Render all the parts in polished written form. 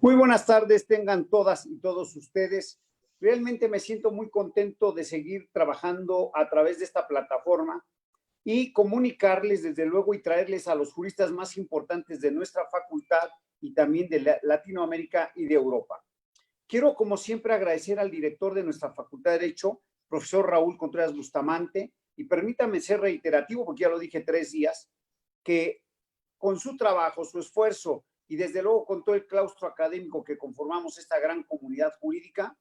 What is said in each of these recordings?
Muy buenas tardes, tengan todas y todos ustedes. Realmente me siento muy contento de seguir trabajando a través de esta plataforma y comunicarles, desde luego, y traerles a los juristas más importantes de nuestra facultad y también de Latinoamérica y de Europa. Quiero, como siempre, agradecer al director de nuestra Facultad de Derecho, profesor Raúl Contreras Bustamante, y permítame ser reiterativo, porque ya lo dije 3 días, que con su trabajo, su esfuerzo y desde luego con todo el claustro académico que conformamos esta gran comunidad jurídica,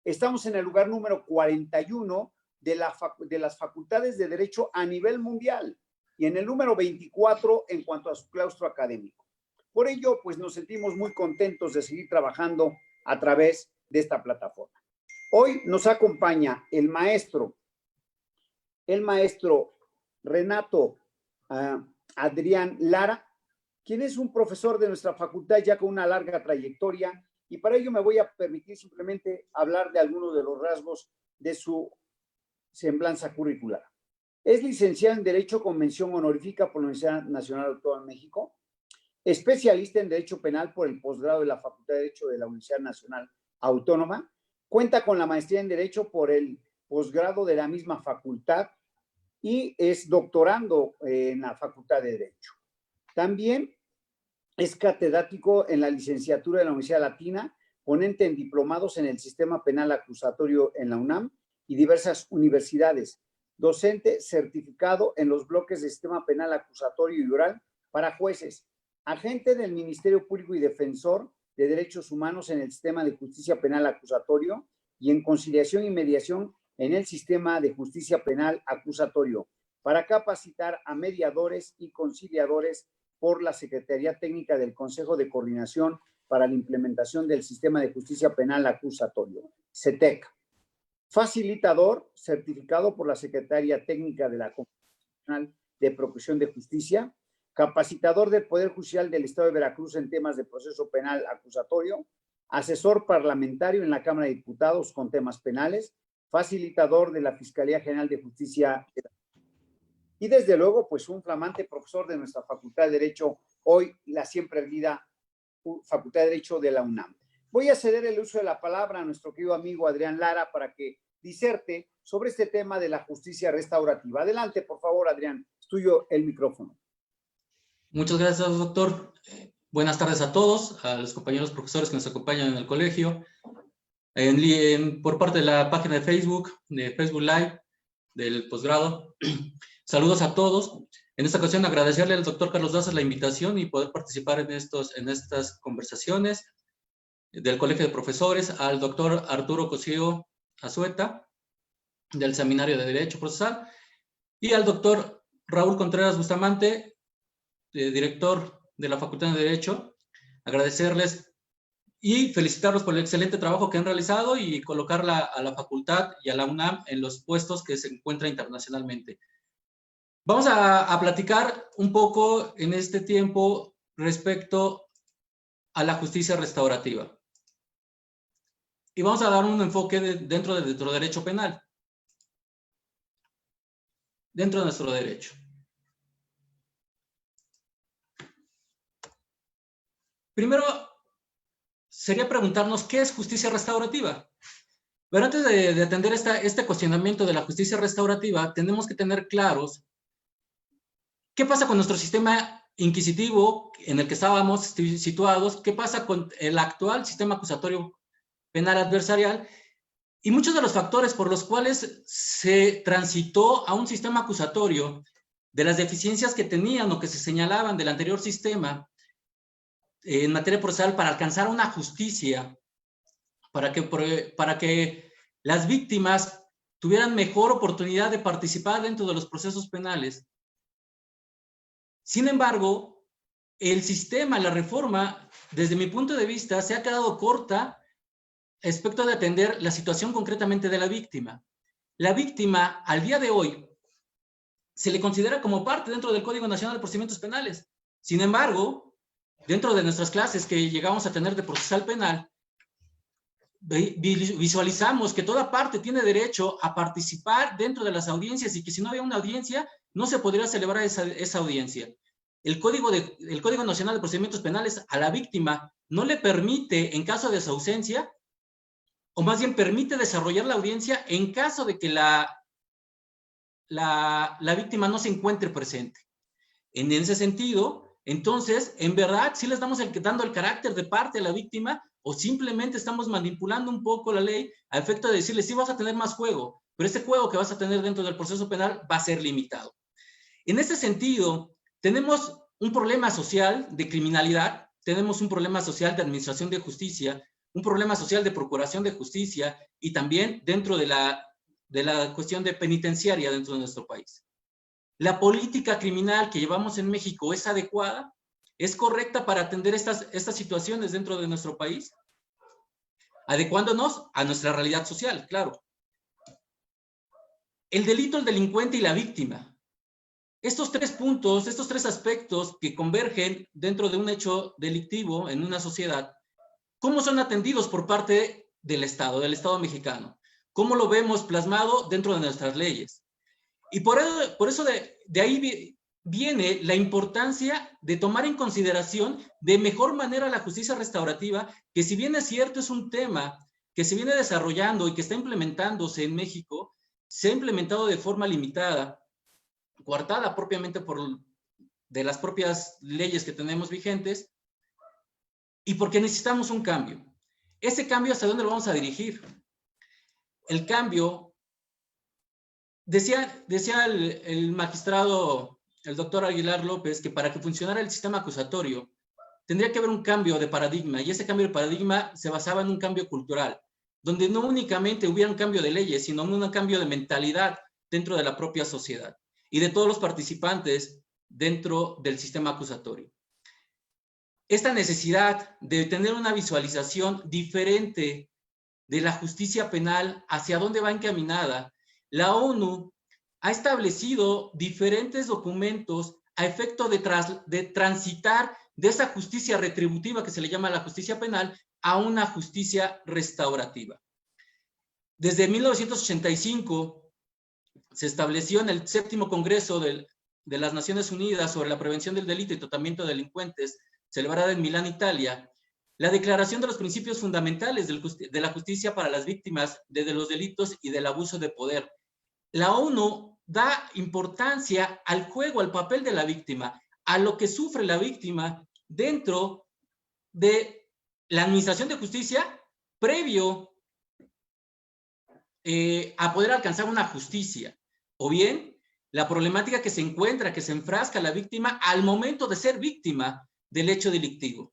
estamos en el lugar número 41 de las facultades de Derecho a nivel mundial y en el número 24 en cuanto a su claustro académico. Por ello, pues nos sentimos muy contentos de seguir trabajando a través de esta plataforma. Hoy nos acompaña el maestro Renato Adrián Lara, quien es un profesor de nuestra facultad ya con una larga trayectoria, y para ello me voy a permitir simplemente hablar de algunos de los rasgos de su semblanza curricular. Es licenciado en Derecho con mención honorífica por la Universidad Nacional Autónoma de México, especialista en Derecho Penal por el posgrado de la Facultad de Derecho de la Universidad Nacional Autónoma, cuenta con la maestría en Derecho por el posgrado de la misma facultad y es doctorando en la Facultad de Derecho. También es catedrático en la licenciatura de la Universidad Latina, ponente en diplomados en el sistema penal acusatorio en la UNAM y diversas universidades, docente certificado en los bloques de sistema penal acusatorio y oral para jueces, agente del Ministerio Público y defensor de derechos humanos en el sistema de justicia penal acusatorio y en conciliación y mediación en el sistema de justicia penal acusatorio, para capacitar a mediadores y conciliadores por la Secretaría Técnica del Consejo de Coordinación para la Implementación del Sistema de Justicia Penal Acusatorio, CETEC. Facilitador, certificado por la Secretaría Técnica de la Comisión de Procuración de Justicia. Capacitador del Poder Judicial del Estado de Veracruz en temas de proceso penal acusatorio. Asesor parlamentario en la Cámara de Diputados con temas penales. Facilitador de la Fiscalía General de Justicia. Y desde luego, pues un flamante profesor de nuestra Facultad de Derecho, hoy la siempre erguida Facultad de Derecho de la UNAM. Voy a ceder el uso de la palabra a nuestro querido amigo Adrián Lara para que diserte sobre este tema de la justicia restaurativa. Adelante, por favor, Adrián, es tuyo el micrófono. Muchas gracias, doctor. Buenas tardes a todos, a los compañeros profesores que nos acompañan en el colegio. Por parte de la página de Facebook Live del posgrado. Saludos a todos. En esta ocasión agradecerle al doctor Carlos Daza la invitación y poder participar en estas conversaciones del Colegio de Profesores, al doctor Arturo Cosío Azueta, del Seminario de Derecho Procesal, y al doctor Raúl Contreras Bustamante, director de la Facultad de Derecho. Agradecerles y felicitarlos por el excelente trabajo que han realizado y colocar a la facultad y a la UNAM en los puestos que se encuentra internacionalmente. Vamos a platicar un poco en este tiempo respecto a la justicia restaurativa. Y vamos a dar un enfoque dentro de nuestro derecho penal. Dentro de nuestro derecho. Primero, sería preguntarnos qué es justicia restaurativa. Pero antes de atender este cuestionamiento de la justicia restaurativa, tenemos que tener claros qué pasa con nuestro sistema inquisitivo en el que estábamos situados, qué pasa con el actual sistema acusatorio penal adversarial y muchos de los factores por los cuales se transitó a un sistema acusatorio, de las deficiencias que tenían o que se señalaban del anterior sistema en materia procesal para alcanzar una justicia, para que las víctimas tuvieran mejor oportunidad de participar dentro de los procesos penales. Sin embargo, el sistema, la reforma, desde mi punto de vista, se ha quedado corta respecto de atender la situación concretamente de la víctima. La víctima, al día de hoy, se le considera como parte dentro del Código Nacional de Procedimientos Penales. Sin embargo, dentro de nuestras clases que llegamos a tener de procesal penal, visualizamos que toda parte tiene derecho a participar dentro de las audiencias y que si no había una audiencia, no se podría celebrar esa audiencia. el Código Nacional de Procedimientos Penales a la víctima no le permite, en caso de su ausencia, o más bien permite desarrollar la audiencia en caso de que la víctima no se encuentre presente. En ese sentido, entonces, en verdad, sí le estamos dando el carácter de parte a la víctima, o simplemente estamos manipulando un poco la ley a efecto de decirle, sí vas a tener más juego, pero este juego que vas a tener dentro del proceso penal va a ser limitado. En ese sentido, tenemos un problema social de criminalidad, tenemos un problema social de administración de justicia, un problema social de procuración de justicia y también dentro de la cuestión de penitenciaria dentro de nuestro país. ¿La política criminal que llevamos en México es adecuada? ¿Es correcta para atender estas situaciones dentro de nuestro país? Adecuándonos a nuestra realidad social, claro. El delito, el delincuente y la víctima. Estos tres puntos, estos tres aspectos que convergen dentro de un hecho delictivo en una sociedad, ¿cómo son atendidos por parte del Estado mexicano? ¿Cómo lo vemos plasmado dentro de nuestras leyes? Y por eso de ahí viene la importancia de tomar en consideración de mejor manera la justicia restaurativa, que si bien es cierto es un tema que se viene desarrollando y que está implementándose en México, se ha implementado de forma limitada, coartada propiamente de las propias leyes que tenemos vigentes, y porque necesitamos un cambio. Ese cambio, ¿hasta dónde lo vamos a dirigir? El cambio, decía el magistrado, el doctor Aguilar López, que para que funcionara el sistema acusatorio, tendría que haber un cambio de paradigma, y ese cambio de paradigma se basaba en un cambio cultural, donde no únicamente hubiera un cambio de leyes, sino un cambio de mentalidad dentro de la propia sociedad y de todos los participantes dentro del sistema acusatorio. Esta necesidad de tener una visualización diferente de la justicia penal, hacia dónde va encaminada, la ONU ha establecido diferentes documentos a efecto de transitar de esa justicia retributiva que se le llama la justicia penal a una justicia restaurativa. Desde 1985 se estableció en el 7º Congreso de las Naciones Unidas sobre la prevención del delito y tratamiento de delincuentes, celebrada en Milán, Italia, la Declaración de los Principios Fundamentales de la Justicia para las Víctimas de los Delitos y del Abuso de Poder. La ONU da importancia al juego, al papel de la víctima, a lo que sufre la víctima dentro de la administración de justicia previo a poder alcanzar una justicia, o bien la problemática que se encuentra, que se enfrasca la víctima al momento de ser víctima del hecho delictivo.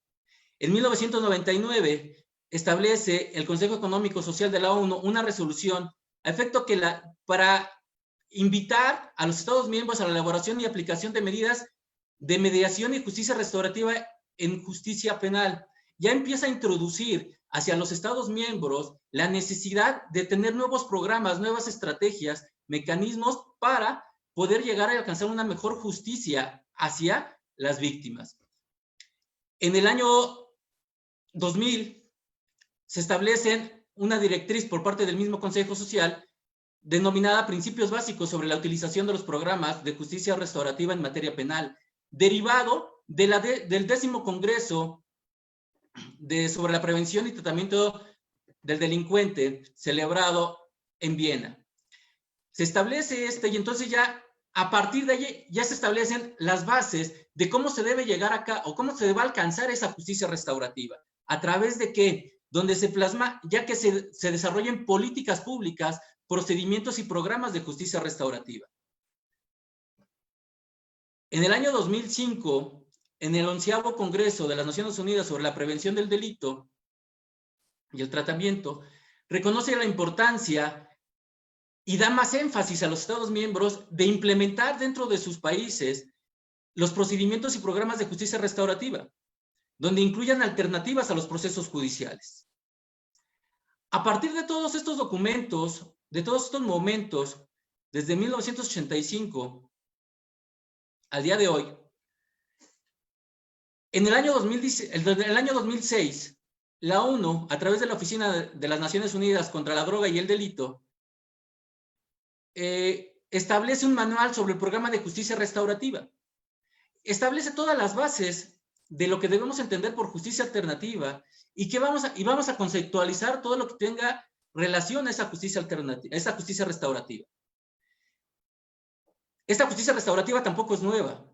En 1999 establece el Consejo Económico Social de la ONU una resolución a efecto que para invitar a los Estados miembros a la elaboración y aplicación de medidas de mediación y justicia restaurativa en justicia penal. Ya empieza a introducir hacia los Estados miembros la necesidad de tener nuevos programas, nuevas estrategias, mecanismos para poder llegar a alcanzar una mejor justicia hacia las víctimas. En el año 2000 se establece una directriz por parte del mismo Consejo Social denominada Principios Básicos sobre la utilización de los programas de justicia restaurativa en materia penal, derivado del 10º Congreso sobre la prevención y tratamiento del delincuente, celebrado en Viena. Se establece y entonces ya a partir de allí ya se establecen las bases de cómo se debe llegar acá o cómo se va a alcanzar esa justicia restaurativa. ¿A través de qué? Donde se plasma, ya que se desarrollen políticas públicas, procedimientos y programas de justicia restaurativa. En el año 2005, en el 11º Congreso de las Naciones Unidas sobre la prevención del delito y el tratamiento, reconoce la importancia y da más énfasis a los Estados miembros de implementar dentro de sus países los procedimientos y programas de justicia restaurativa, donde incluyan alternativas a los procesos judiciales. A partir de todos estos documentos, de todos estos momentos, desde 1985 al día de hoy, en el año 2006, la ONU, a través de la Oficina de las Naciones Unidas contra la Droga y el Delito, establece un manual sobre el programa de justicia restaurativa. establece todas las bases de lo que debemos entender por justicia alternativa y vamos a conceptualizar todo lo que tenga relación a esa justicia alternativa, a esa justicia restaurativa. Esta justicia restaurativa tampoco es nueva.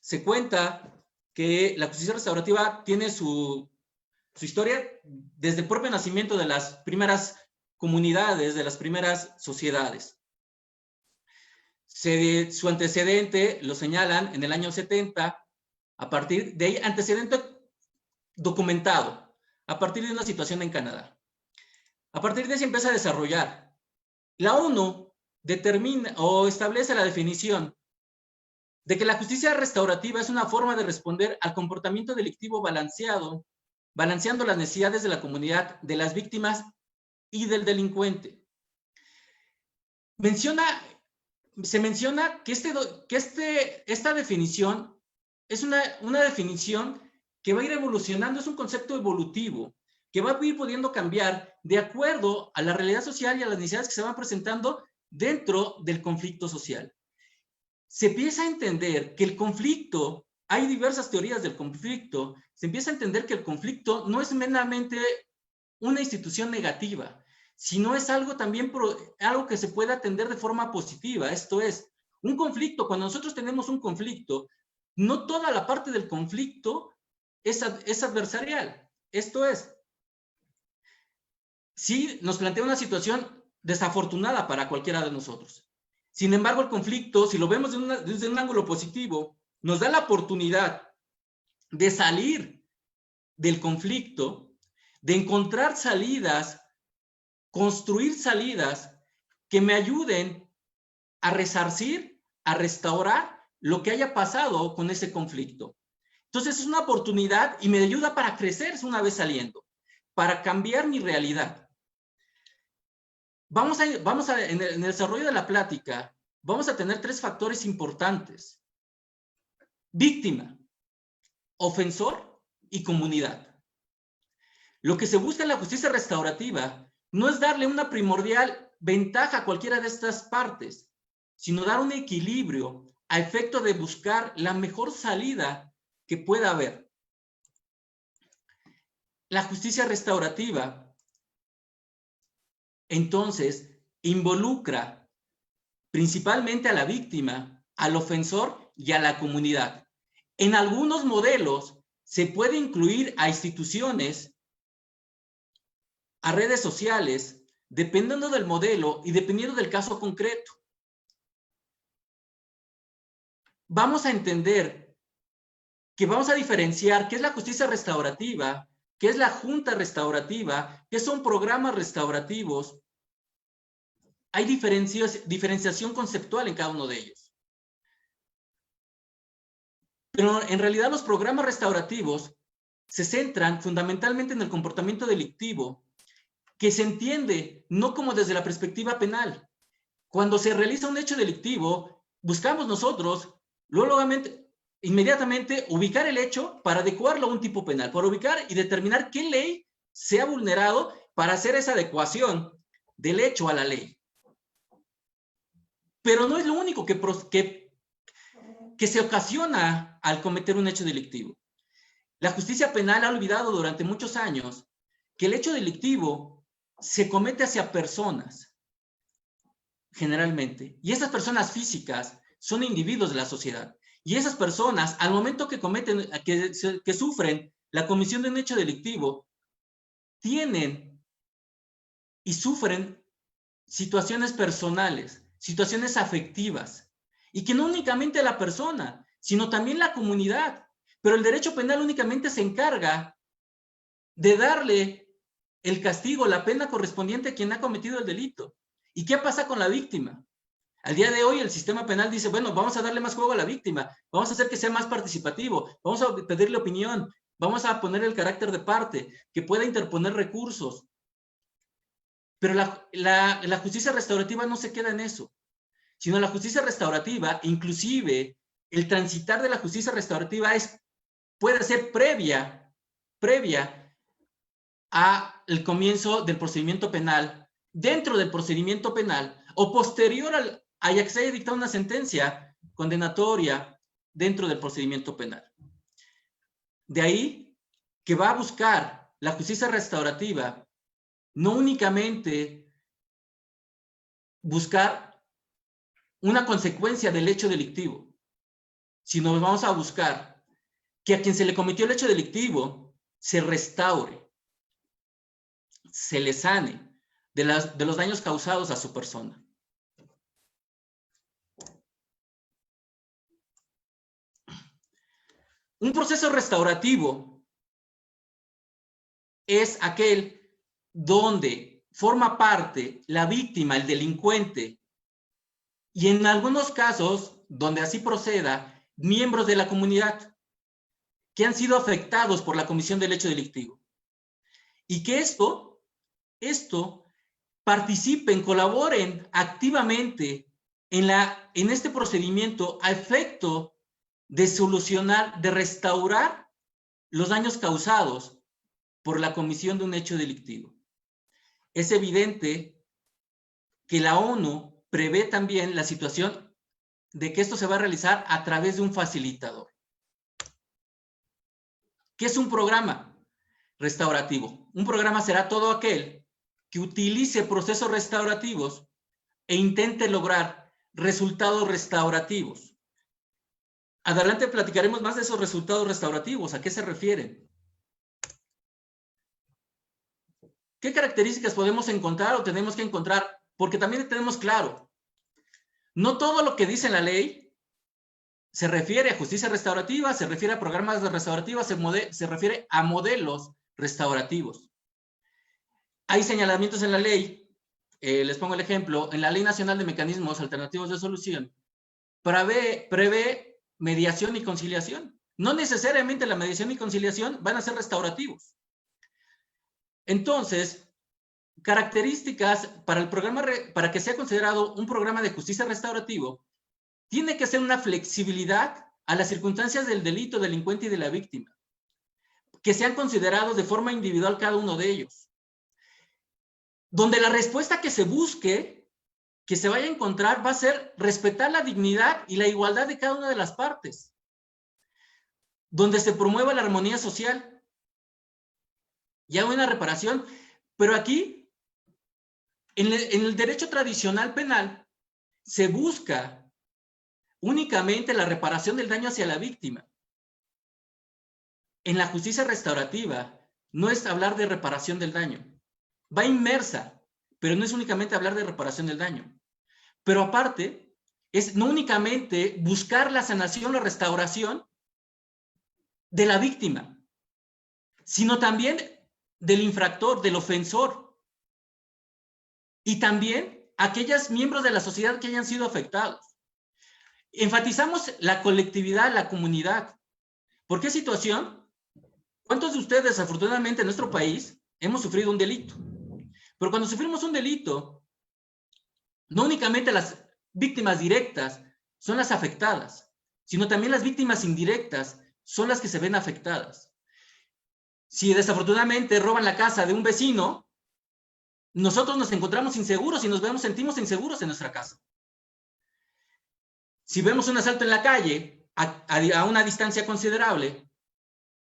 Se cuenta que la justicia restaurativa tiene su historia desde el propio nacimiento de las primeras comunidades, de las primeras sociedades. Su antecedente lo señalan en el año 70, a partir de ahí, antecedente documentado, a partir de una situación en Canadá. A partir de ahí se empieza a desarrollar. La ONU determina o establece la definición de que la justicia restaurativa es una forma de responder al comportamiento delictivo balanceando las necesidades de la comunidad, de las víctimas y del delincuente. Se menciona que esta definición es una definición que va a ir evolucionando, es un concepto evolutivo, que va a ir pudiendo cambiar de acuerdo a la realidad social y a las necesidades que se van presentando dentro del conflicto social. Se empieza a entender que el conflicto, hay diversas teorías del conflicto, se empieza a entender que el conflicto no es meramente una institución negativa, sino es algo también, algo que se puede atender de forma positiva. Esto es, un conflicto, cuando nosotros tenemos un conflicto, no toda la parte del conflicto es adversarial. Esto es, sí nos plantea una situación desafortunada para cualquiera de nosotros. Sin embargo, el conflicto, si lo vemos desde un ángulo positivo, nos da la oportunidad de salir del conflicto, de encontrar salidas, construir salidas que me ayuden a resarcir, a restaurar lo que haya pasado con ese conflicto. Entonces es una oportunidad y me ayuda para crecer una vez saliendo, para cambiar mi realidad. En el desarrollo de la plática, vamos a tener 3 factores importantes: víctima, ofensor y comunidad. Lo que se busca en la justicia restaurativa no es darle una primordial ventaja a cualquiera de estas partes, sino dar un equilibrio a efecto de buscar la mejor salida que pueda haber. La justicia restaurativa, entonces, involucra principalmente a la víctima, al ofensor y a la comunidad. En algunos modelos se puede incluir a instituciones, a redes sociales, dependiendo del modelo y dependiendo del caso concreto. Vamos a entender que vamos a diferenciar qué es la justicia restaurativa, qué es la junta restaurativa, qué son programas restaurativos. Hay diferenciación conceptual en cada uno de ellos. Pero en realidad los programas restaurativos se centran fundamentalmente en el comportamiento delictivo, que se entiende no como desde la perspectiva penal. Cuando se realiza un hecho delictivo, buscamos nosotros, inmediatamente ubicar el hecho para adecuarlo a un tipo penal, para ubicar y determinar qué ley se ha vulnerado para hacer esa adecuación del hecho a la ley. Pero no es lo único que se ocasiona al cometer un hecho delictivo. La justicia penal ha olvidado durante muchos años que el hecho delictivo se comete hacia personas, generalmente, y esas personas físicas son individuos de la sociedad. Y esas personas, al momento que sufren la comisión de un hecho delictivo, tienen y sufren situaciones personales, situaciones afectivas, y que no únicamente la persona, sino también la comunidad. Pero el derecho penal únicamente se encarga de darle el castigo, la pena correspondiente a quien ha cometido el delito. ¿Y qué pasa con la víctima? Al día de hoy el sistema penal dice, bueno, vamos a darle más juego a la víctima, vamos a hacer que sea más participativo, vamos a pedirle opinión, vamos a poner el carácter de parte, que pueda interponer recursos. Pero la justicia restaurativa no se queda en eso, sino la justicia restaurativa, inclusive el transitar de la justicia restaurativa puede ser previa al comienzo del procedimiento penal, dentro del procedimiento penal o posterior a ya que se haya dictado una sentencia condenatoria dentro del procedimiento penal. De ahí que va a buscar la justicia restaurativa no únicamente buscar una consecuencia del hecho delictivo, sino vamos a buscar que a quien se le cometió el hecho delictivo se restaure, se le sane de los daños causados a su persona. Un proceso restaurativo es aquel donde forma parte la víctima, el delincuente, y en algunos casos, donde así proceda, miembros de la comunidad que han sido afectados por la comisión del hecho delictivo. Y que esto participen, colaboren activamente en este procedimiento a efecto de solucionar, de restaurar los daños causados por la comisión de un hecho delictivo. Es evidente que la ONU prevé también la situación de que esto se va a realizar a través de un facilitador. ¿Qué es un programa restaurativo? Un programa será todo aquel que utilice procesos restaurativos e intente lograr resultados restaurativos. Adelante platicaremos más de esos resultados restaurativos. ¿A qué se refieren? ¿Qué características podemos encontrar o tenemos que encontrar? Porque también tenemos claro, no todo lo que dice la ley se refiere a justicia restaurativa, se refiere a programas restaurativos, se refiere a modelos restaurativos. Hay señalamientos en la ley, les pongo el ejemplo, en la Ley Nacional de Mecanismos Alternativos de Solución, prevé mediación y conciliación. No necesariamente la mediación y conciliación van a ser restaurativos. Entonces, características para el programa, para que sea considerado un programa de justicia restaurativo, tiene que ser una flexibilidad a las circunstancias del delito, delincuente y de la víctima, que sean considerados de forma individual cada uno de ellos, donde la respuesta que se busque, que se vaya a encontrar, va a ser respetar la dignidad y la igualdad de cada una de las partes, donde se promueva la armonía social y haga una reparación. Pero aquí, en el derecho tradicional penal, se busca únicamente la reparación del daño hacia la víctima. En la justicia restaurativa no es hablar de reparación del daño. Va inmersa, pero no es únicamente hablar de reparación del daño. Pero aparte, es no únicamente buscar la sanación o restauración de la víctima, sino también del infractor, del ofensor, y también aquellos miembros de la sociedad que hayan sido afectados. Enfatizamos la colectividad, la comunidad. ¿Por qué situación? ¿Cuántos de ustedes, desafortunadamente, en nuestro país hemos sufrido un delito? Pero cuando sufrimos un delito, no únicamente las víctimas directas son las afectadas, sino también las víctimas indirectas son las que se ven afectadas. Si desafortunadamente roban la casa de un vecino, nosotros nos encontramos inseguros y sentimos inseguros en nuestra casa. Si vemos un asalto en la calle a una distancia considerable,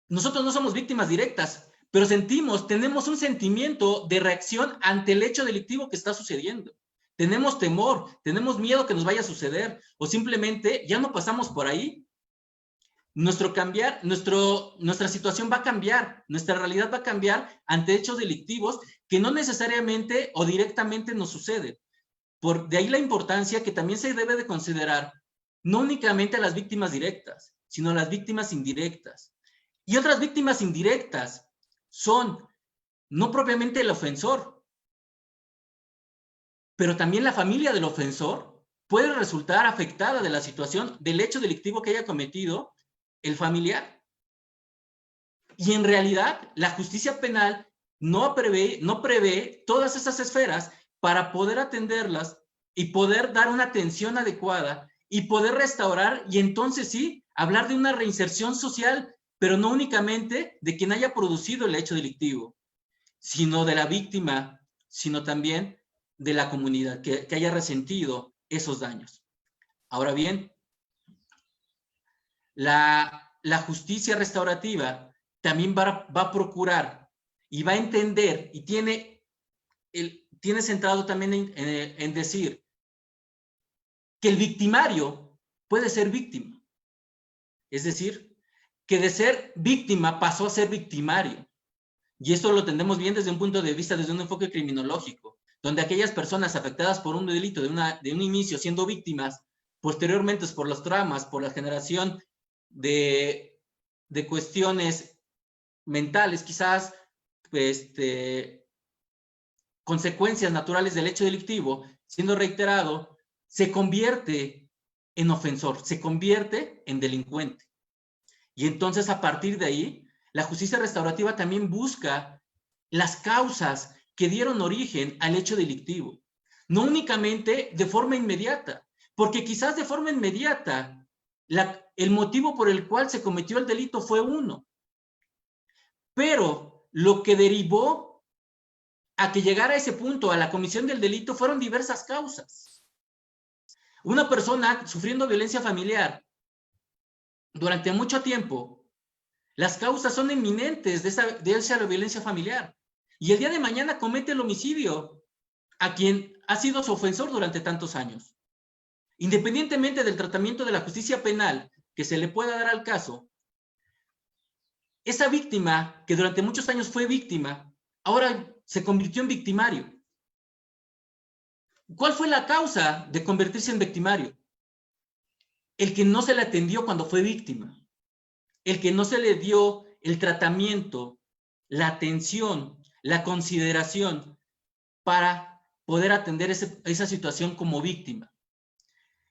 nosotros no somos víctimas directas, pero tenemos un sentimiento de reacción ante el hecho delictivo que está sucediendo. Tenemos temor, tenemos miedo que nos vaya a suceder, o simplemente ya no pasamos por ahí. Nuestra situación va a cambiar, nuestra realidad va a cambiar ante hechos delictivos que no necesariamente o directamente nos suceden. De ahí la importancia que también se debe de considerar no únicamente a las víctimas directas, sino a las víctimas indirectas. Y otras víctimas indirectas son no propiamente el ofensor, pero también la familia del ofensor puede resultar afectada de la situación del hecho delictivo que haya cometido el familiar. Y en realidad, la justicia penal no prevé todas esas esferas para poder atenderlas y poder dar una atención adecuada y poder restaurar, y entonces sí, hablar de una reinserción social, pero no únicamente de quien haya producido el hecho delictivo, sino de la víctima, sino también de la comunidad que haya resentido esos daños. Ahora bien, la justicia restaurativa también va a procurar y va a entender y tiene centrado también en decir que el victimario puede ser víctima. Es decir, que de ser víctima pasó a ser victimario. Y esto lo entendemos bien desde un punto de vista, desde un enfoque criminológico, donde aquellas personas afectadas por un delito de un inicio siendo víctimas, posteriormente por los traumas, por la generación de cuestiones mentales, quizás consecuencias naturales del hecho delictivo, siendo reiterado, se convierte en ofensor, se convierte en delincuente. Y entonces, a partir de ahí, la justicia restaurativa también busca las causas que dieron origen al hecho delictivo. No únicamente de forma inmediata, porque quizás de forma inmediata el motivo por el cual se cometió el delito fue uno. Pero lo que derivó a que llegara a ese punto, a la comisión del delito, fueron diversas causas. Una persona sufriendo violencia familiar durante mucho tiempo, las causas son inminentes de esa violencia familiar. Y el día de mañana comete el homicidio a quien ha sido su ofensor durante tantos años. Independientemente del tratamiento de la justicia penal que se le pueda dar al caso, esa víctima, que durante muchos años fue víctima, ahora se convirtió en victimario. ¿Cuál fue la causa de convertirse en victimario? El que no se le atendió cuando fue víctima. El que no se le dio el tratamiento, la atención, la consideración para poder atender esa situación como víctima.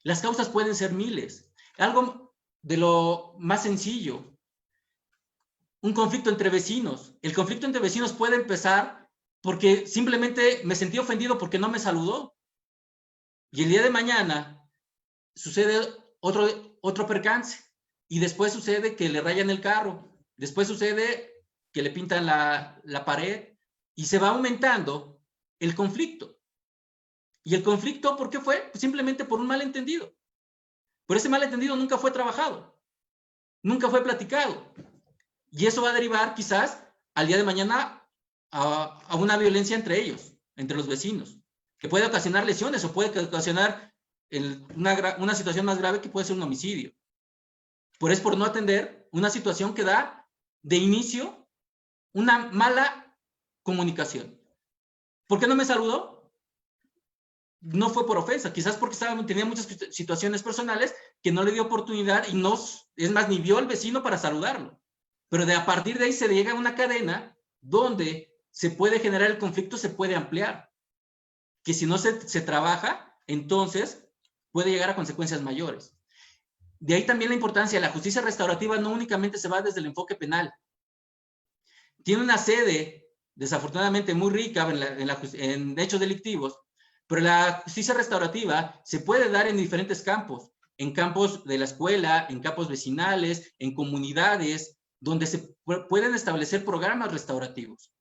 Las causas pueden ser miles. Algo de lo más sencillo, un conflicto entre vecinos. El conflicto entre vecinos puede empezar porque simplemente me sentí ofendido porque no me saludó. Y el día de mañana sucede otro percance. Y después sucede que le rayan el carro. Después sucede que le pintan la pared. Y se va aumentando el conflicto. ¿Y el conflicto por qué fue? Pues simplemente por un malentendido. Pero ese malentendido nunca fue trabajado. Nunca fue platicado. Y eso va a derivar quizás al día de mañana a una violencia entre ellos, entre los vecinos, que puede ocasionar lesiones o puede ocasionar una situación más grave que puede ser un homicidio. Por no atender una situación que da de inicio una mala comunicación. ¿Por qué no me saludó? No fue por ofensa, quizás porque tenía muchas situaciones personales que no le dio oportunidad y no, es más, ni vio al vecino para saludarlo. Pero a partir de ahí se llega a una cadena donde se puede generar el conflicto, se puede ampliar. Que si no se trabaja, entonces puede llegar a consecuencias mayores. De ahí también la importancia, la justicia restaurativa no únicamente se va desde el enfoque penal. Tiene una sede, desafortunadamente, muy rica en hechos delictivos, pero la justicia restaurativa se puede dar en diferentes campos, en campos de la escuela, en campos vecinales, en comunidades, donde se pueden establecer programas restaurativos,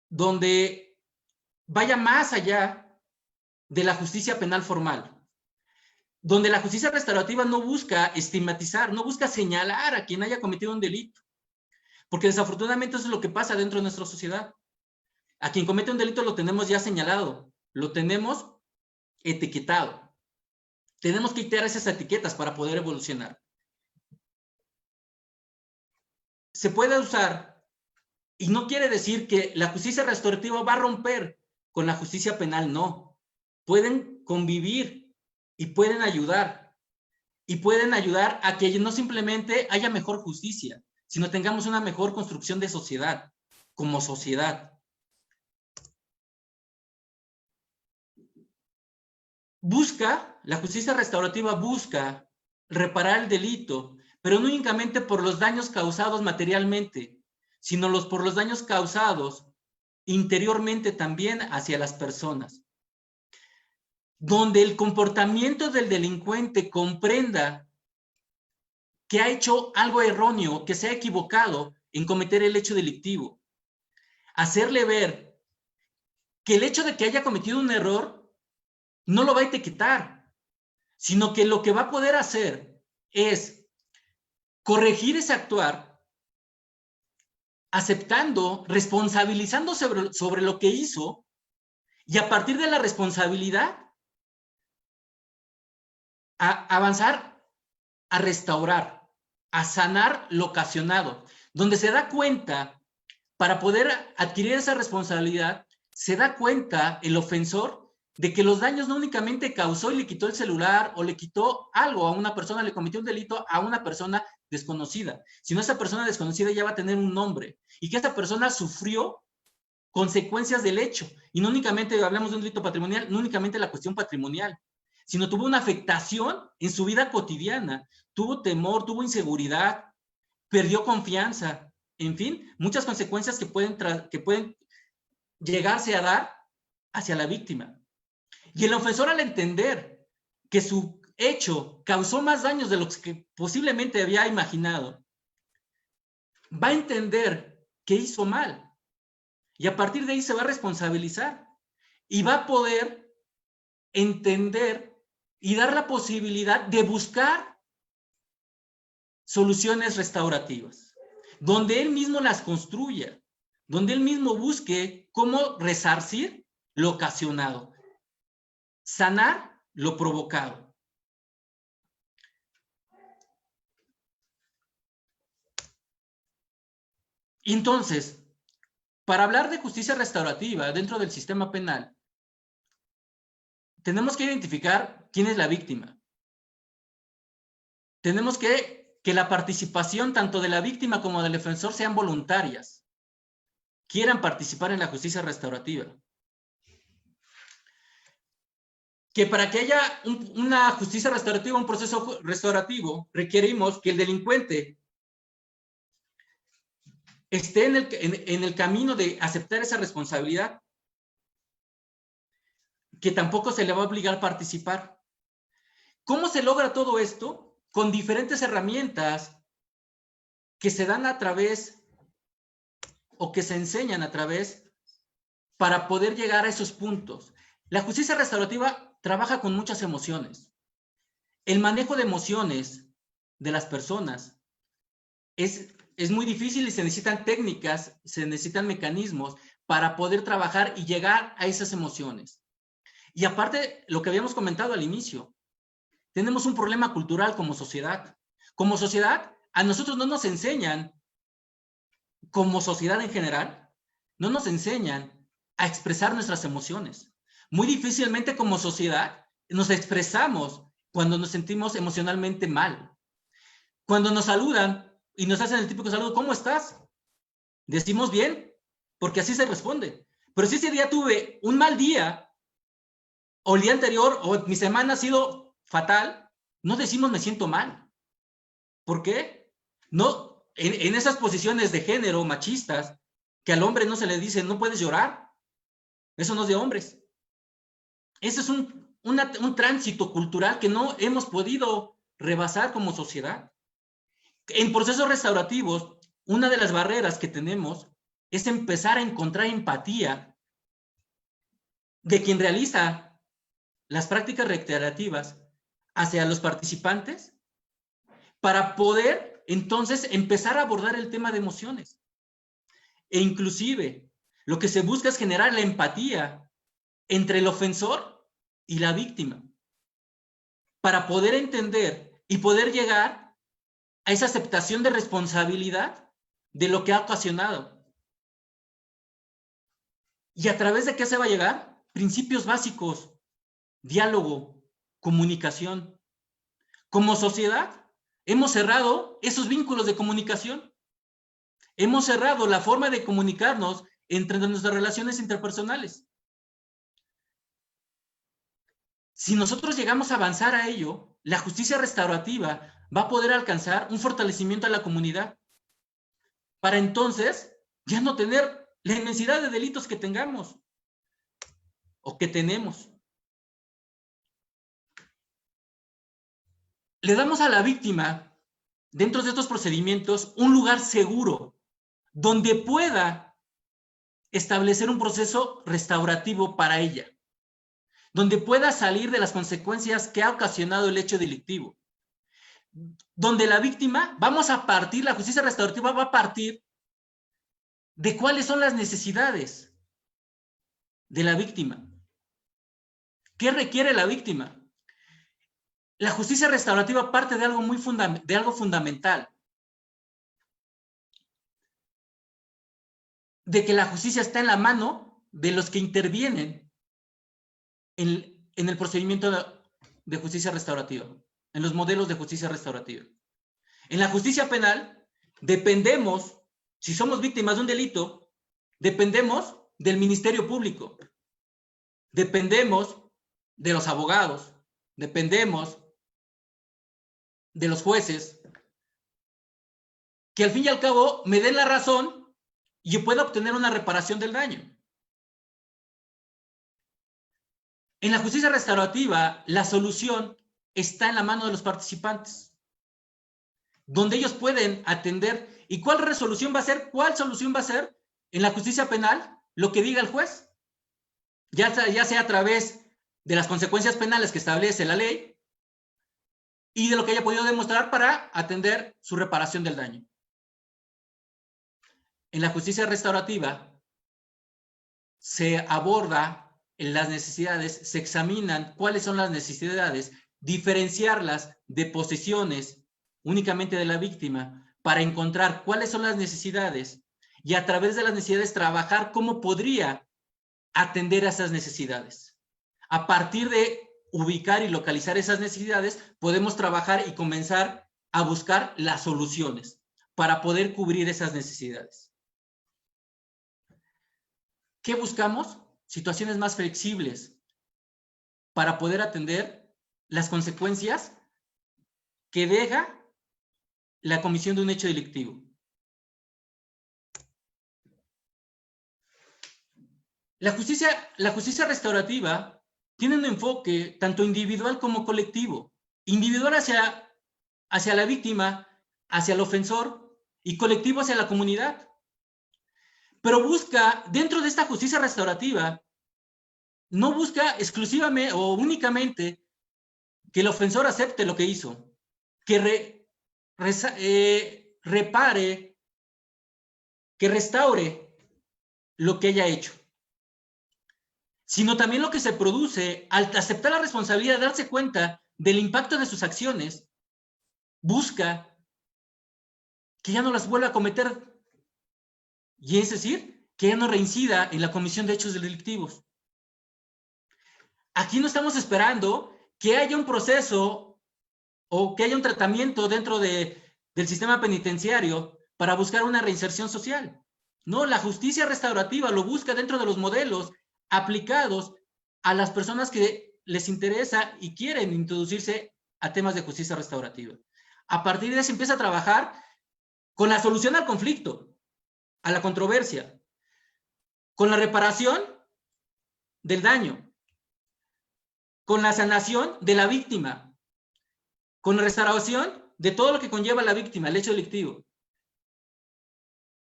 donde vaya más allá de la justicia penal formal, donde la justicia restaurativa no busca estigmatizar, no busca señalar a quien haya cometido un delito, porque desafortunadamente eso es lo que pasa dentro de nuestra sociedad. A quien comete un delito lo tenemos ya señalado, lo tenemos etiquetado. Tenemos que quitar esas etiquetas para poder evolucionar. Se puede usar, y no quiere decir que la justicia restaurativa va a romper con la justicia penal, no. Pueden convivir y pueden ayudar. Y pueden ayudar a que no simplemente haya mejor justicia, sino tengamos una mejor construcción de sociedad, como sociedad. La justicia restaurativa busca reparar el delito, pero no únicamente por los daños causados materialmente, sino por los daños causados interiormente también hacia las personas. Donde el comportamiento del delincuente comprenda que ha hecho algo erróneo, que se ha equivocado en cometer el hecho delictivo. Hacerle ver que el hecho de que haya cometido un error no lo va a etiquetar, sino que lo que va a poder hacer es corregir ese actuar, aceptando, responsabilizando sobre lo que hizo, y a partir de la responsabilidad, a avanzar, a restaurar, a sanar lo ocasionado, donde se da cuenta, para poder adquirir esa responsabilidad, se da cuenta el ofensor de que los daños no únicamente causó y le quitó el celular o le quitó algo a una persona, le cometió un delito a una persona desconocida, sino esa persona desconocida ya va a tener un nombre y que esa persona sufrió consecuencias del hecho. Y no únicamente, hablamos de un delito patrimonial, no únicamente la cuestión patrimonial, sino tuvo una afectación en su vida cotidiana, tuvo temor, tuvo inseguridad, perdió confianza, en fin, muchas consecuencias que pueden llegarse a dar hacia la víctima. Y el ofensor, al entender que su hecho causó más daños de los que posiblemente había imaginado, va a entender que hizo mal. Y a partir de ahí se va a responsabilizar y va a poder entender y dar la posibilidad de buscar soluciones restaurativas, donde él mismo las construya, donde él mismo busque cómo resarcir lo ocasionado, sanar lo provocado. Entonces, para hablar de justicia restaurativa dentro del sistema penal, tenemos que identificar quién es la víctima. Tenemos que la participación tanto de la víctima como del defensor sean voluntarias, quieran participar en la justicia restaurativa. Que para que haya una justicia restaurativa, un proceso restaurativo, requerimos que el delincuente esté en el camino de aceptar esa responsabilidad, que tampoco se le va a obligar a participar. ¿Cómo se logra todo esto? Con diferentes herramientas que se dan a través o que se enseñan a través para poder llegar a esos puntos. La justicia restaurativa trabaja con muchas emociones. El manejo de emociones de las personas es muy difícil y se necesitan técnicas, se necesitan mecanismos para poder trabajar y llegar a esas emociones. Y aparte, lo que habíamos comentado al inicio, tenemos un problema cultural como sociedad. Como sociedad, a nosotros no nos enseñan, como sociedad en general, no nos enseñan a expresar nuestras emociones. Muy difícilmente como sociedad nos expresamos cuando nos sentimos emocionalmente mal. Cuando nos saludan y nos hacen el típico saludo, ¿cómo estás? Decimos bien, porque así se responde. Pero si ese día tuve un mal día, o el día anterior, o mi semana ha sido fatal, no decimos me siento mal. ¿Por qué? No, en esas posiciones de género machistas, que al hombre no se le dice, no puedes llorar. Eso no es de hombres. Ese es un tránsito cultural que no hemos podido rebasar como sociedad. En procesos restaurativos, una de las barreras que tenemos es empezar a encontrar empatía de quien realiza las prácticas restaurativas hacia los participantes para poder entonces empezar a abordar el tema de emociones. E inclusive lo que se busca es generar la empatía entre el ofensor y la víctima para poder entender y poder llegar a esa aceptación de responsabilidad de lo que ha ocasionado. ¿Y a través de qué se va a llegar? Principios básicos, diálogo, comunicación. Como sociedad, hemos cerrado esos vínculos de comunicación. Hemos cerrado la forma de comunicarnos entre nuestras relaciones interpersonales. Si nosotros llegamos a avanzar a ello, la justicia restaurativa va a poder alcanzar un fortalecimiento a la comunidad para entonces ya no tener la inmensidad de delitos que tengamos o que tenemos. Le damos a la víctima, dentro de estos procedimientos, un lugar seguro donde pueda establecer un proceso restaurativo para ella, donde pueda salir de las consecuencias que ha ocasionado el hecho delictivo. donde la víctima, la justicia restaurativa va a partir de cuáles son las necesidades de la víctima. ¿Qué requiere la víctima? La justicia restaurativa parte de algo fundamental. De que la justicia está en la mano de los que intervienen en el procedimiento de justicia restaurativa, en los modelos de justicia restaurativa. En la justicia penal dependemos, si somos víctimas de un delito, dependemos del Ministerio Público, dependemos de los abogados, dependemos de los jueces, que al fin y al cabo me den la razón y yo pueda obtener una reparación del daño. En la justicia restaurativa, la solución está en la mano de los participantes, donde ellos pueden atender. ¿Y cuál resolución va a ser? ¿Cuál solución va a ser en la justicia penal? Lo que diga el juez, ya sea a través de las consecuencias penales que establece la ley y de lo que haya podido demostrar para atender su reparación del daño. En la justicia restaurativa se aborda las necesidades, se examinan cuáles son las necesidades, diferenciarlas de posiciones únicamente de la víctima para encontrar cuáles son las necesidades y a través de las necesidades trabajar cómo podría atender a esas necesidades. A partir de ubicar y localizar esas necesidades, podemos trabajar y comenzar a buscar las soluciones para poder cubrir esas necesidades. ¿Qué buscamos? Situaciones más flexibles para poder atender las consecuencias que deja la comisión de un hecho delictivo. La justicia restaurativa tiene un enfoque tanto individual como colectivo. Individual hacia la víctima, hacia el ofensor, y colectivo hacia la comunidad. Pero busca, dentro de esta justicia restaurativa, no busca exclusivamente o únicamente que el ofensor acepte lo que hizo, que repare, que restaure lo que haya hecho, sino también lo que se produce al aceptar la responsabilidad, darse cuenta del impacto de sus acciones, busca que ya no las vuelva a cometer, y es decir, que ya no reincida en la comisión de hechos delictivos. Aquí no estamos esperando que haya un proceso o que haya un tratamiento dentro del sistema penitenciario para buscar una reinserción social. No, la justicia restaurativa lo busca dentro de los modelos aplicados a las personas que les interesa y quieren introducirse a temas de justicia restaurativa. A partir de eso empieza a trabajar con la solución al conflicto, a la controversia, con la reparación del daño, con la sanación de la víctima, con la restauración de todo lo que conlleva la víctima, el hecho delictivo.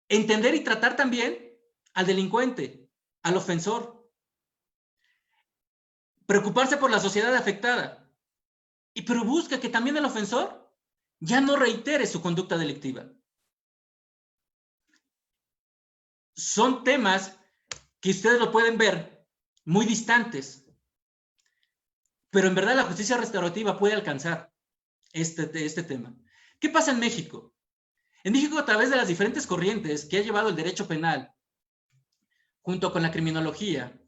Entender y tratar también al delincuente, al ofensor. Preocuparse por la sociedad afectada. Pero busca que también el ofensor ya no reitere su conducta delictiva. Son temas que ustedes lo pueden ver muy distantes, pero en verdad la justicia restaurativa puede alcanzar este tema. ¿Qué pasa en México? En México, a través de las diferentes corrientes que ha llevado el derecho penal, junto con la criminología,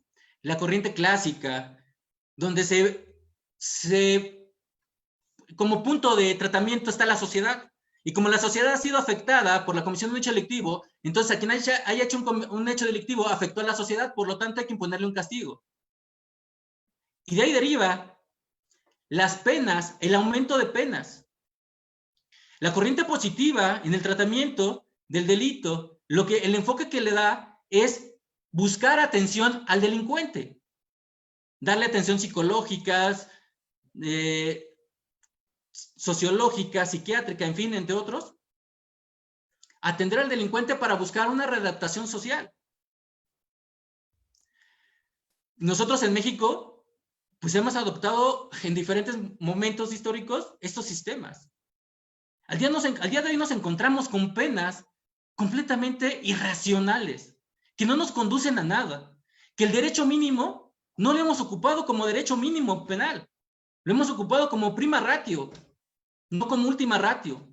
la corriente clásica, donde como punto de tratamiento está la sociedad, y como la sociedad ha sido afectada por la comisión de un hecho delictivo, entonces a quien haya hecho un hecho delictivo afectó a la sociedad, por lo tanto hay que imponerle un castigo. Y de ahí deriva las penas, el aumento de penas. La corriente positiva en el tratamiento del delito, el enfoque que le da es buscar atención al delincuente, darle atención psicológica, sociológica, psiquiátrica, en fin, entre otros, atender al delincuente para buscar una readaptación social. Nosotros en México, pues hemos adoptado en diferentes momentos históricos estos sistemas. Al día de hoy nos encontramos con penas completamente irracionales, que no nos conducen a nada, que el derecho mínimo no lo hemos ocupado como derecho mínimo penal, lo hemos ocupado como prima ratio, no como última ratio.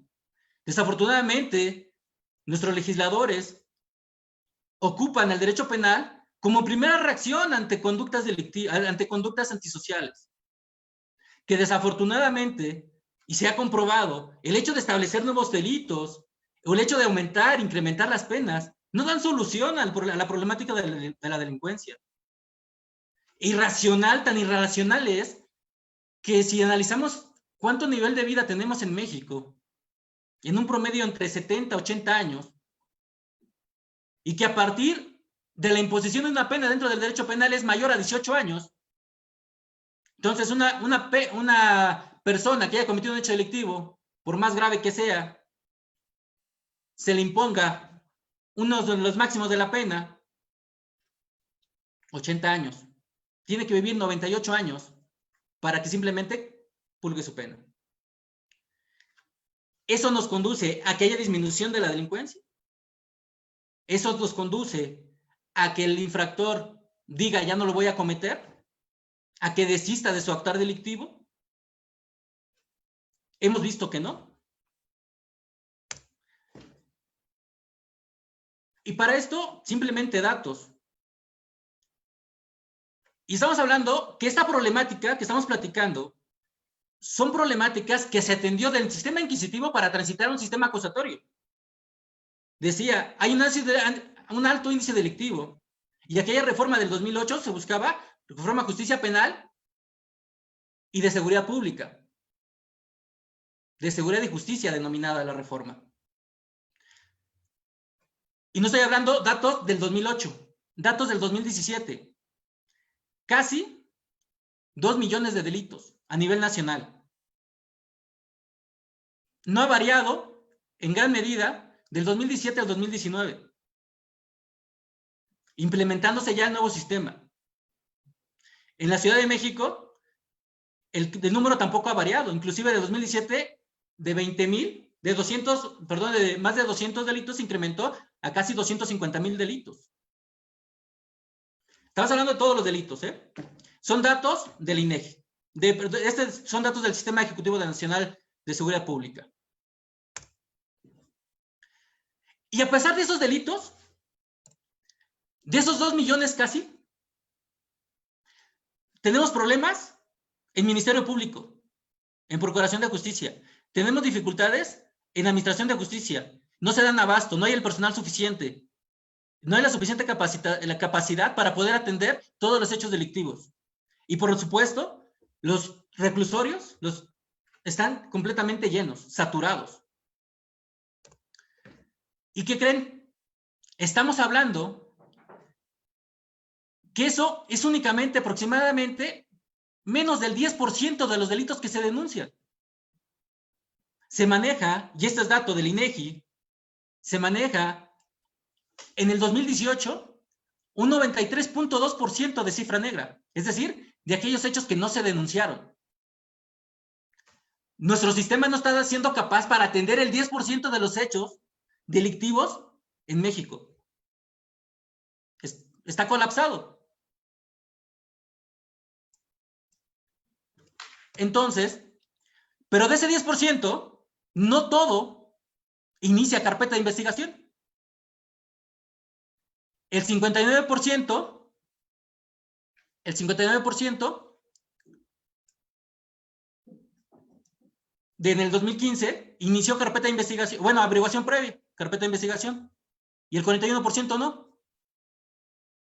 Desafortunadamente, nuestros legisladores ocupan el derecho penal como primera reacción ante conductas delictivas, ante conductas antisociales, que desafortunadamente, y se ha comprobado, el hecho de establecer nuevos delitos o el hecho de aumentar, incrementar las penas, no dan solución a la problemática de la delincuencia. Irracional, tan irracional es que si analizamos cuánto nivel de vida tenemos en México, en un promedio entre 70 y 80 años, y que a partir de la imposición de una pena dentro del derecho penal es mayor a 18 años, entonces una persona que haya cometido un hecho delictivo, por más grave que sea, se le imponga uno de los máximos de la pena, 80 años. Tiene que vivir 98 años para que simplemente purgue su pena. ¿Eso nos conduce a que haya disminución de la delincuencia? ¿Eso nos conduce a que el infractor diga ya no lo voy a cometer? ¿A que desista de su actuar delictivo? Hemos visto que no. Y para esto, simplemente datos. Y estamos hablando que esta problemática que estamos platicando son problemáticas que se atendió del sistema inquisitivo para transitar a un sistema acusatorio. Decía, hay un alto índice delictivo, y aquella reforma del 2008 se buscaba reforma justicia penal y de seguridad pública, de seguridad y justicia denominada la reforma. Y no estoy hablando datos del 2008, datos del 2017. Casi 2 millones de delitos a nivel nacional. No ha variado en gran medida del 2017 al 2019, implementándose ya el nuevo sistema. En la Ciudad de México, el número tampoco ha variado, inclusive de 2017, de 20,000, de más de 200 delitos se incrementó a casi 250,000 delitos. Estamos hablando de todos los delitos, ¿eh? Son datos del INEGI. Son datos del Sistema Ejecutivo Nacional de Seguridad Pública. Y a pesar de esos delitos, de esos 2 millones casi, tenemos problemas en Ministerio Público, en Procuración de Justicia. Tenemos dificultades en Administración de Justicia. No se dan abasto, no hay el personal suficiente. No hay la suficiente capacidad para poder atender todos los hechos delictivos. Y por supuesto, los reclusorios están completamente llenos, saturados. ¿Y qué creen? Estamos hablando que eso es únicamente aproximadamente menos del 10% de los delitos que se denuncian. Se maneja, y este es dato del INEGI, se maneja en el 2018 un 93.2% de cifra negra, es decir, de aquellos hechos que no se denunciaron. Nuestro sistema no está siendo capaz para atender el 10% de los hechos delictivos en México. Está colapsado. Entonces, pero de ese 10%, no todo inicia carpeta de investigación. El 59% en el 2015 inició carpeta de investigación, bueno, averiguación previa, carpeta de investigación, y el 41% no.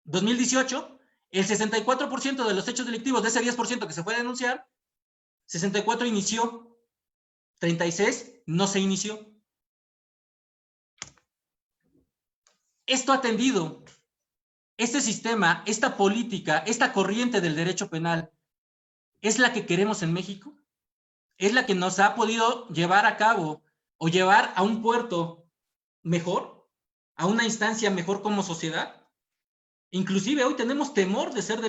2018, el 64% de los hechos delictivos, de ese 10% que se fue a denunciar, 64 inició, 36 no se inició. Esto atendido, este sistema, esta política, esta corriente del derecho penal, ¿es la que queremos en México? ¿Es la que nos ha podido llevar a cabo o llevar a un puerto mejor, a una instancia mejor como sociedad? Inclusive hoy tenemos temor de ser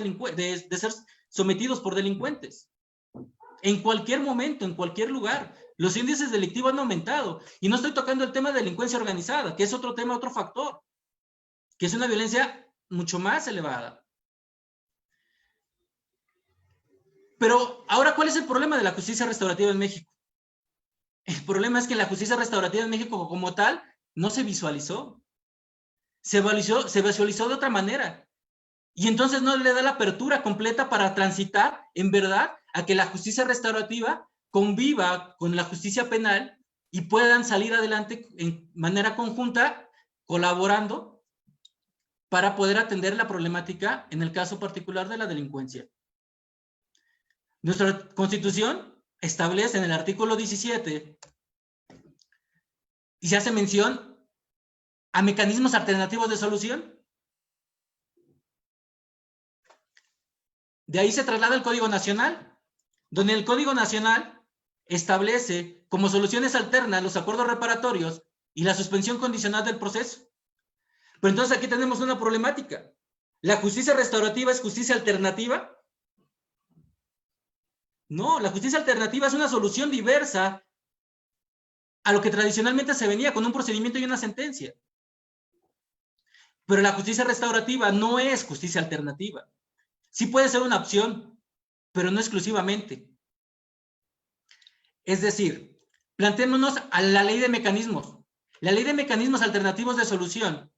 sometidos por delincuentes. En cualquier momento, en cualquier lugar. Los índices delictivos han aumentado. Y no estoy tocando el tema de delincuencia organizada, que es otro tema, otro factor, que es una violencia mucho más elevada. Pero ahora, ¿cuál es el problema de la justicia restaurativa en México? El problema es que la justicia restaurativa en México como tal no se visualizó. Se visualizó de otra manera. Y entonces no le da la apertura completa para transitar, en verdad, a que la justicia restaurativa conviva con la justicia penal y puedan salir adelante en manera conjunta, colaborando, para poder atender la problemática en el caso particular de la delincuencia. Nuestra Constitución establece en el artículo 17 y se hace mención a mecanismos alternativos de solución. De ahí se traslada el Código Nacional, donde el Código Nacional establece como soluciones alternas los acuerdos reparatorios y la suspensión condicional del proceso. Pero entonces aquí tenemos una problemática. ¿La justicia restaurativa es justicia alternativa? No, la justicia alternativa es una solución diversa a lo que tradicionalmente se venía con un procedimiento y una sentencia. Pero la justicia restaurativa no es justicia alternativa. Sí puede ser una opción, pero no exclusivamente. Es decir, planteémonos a la ley de mecanismos. La ley de mecanismos alternativos de solución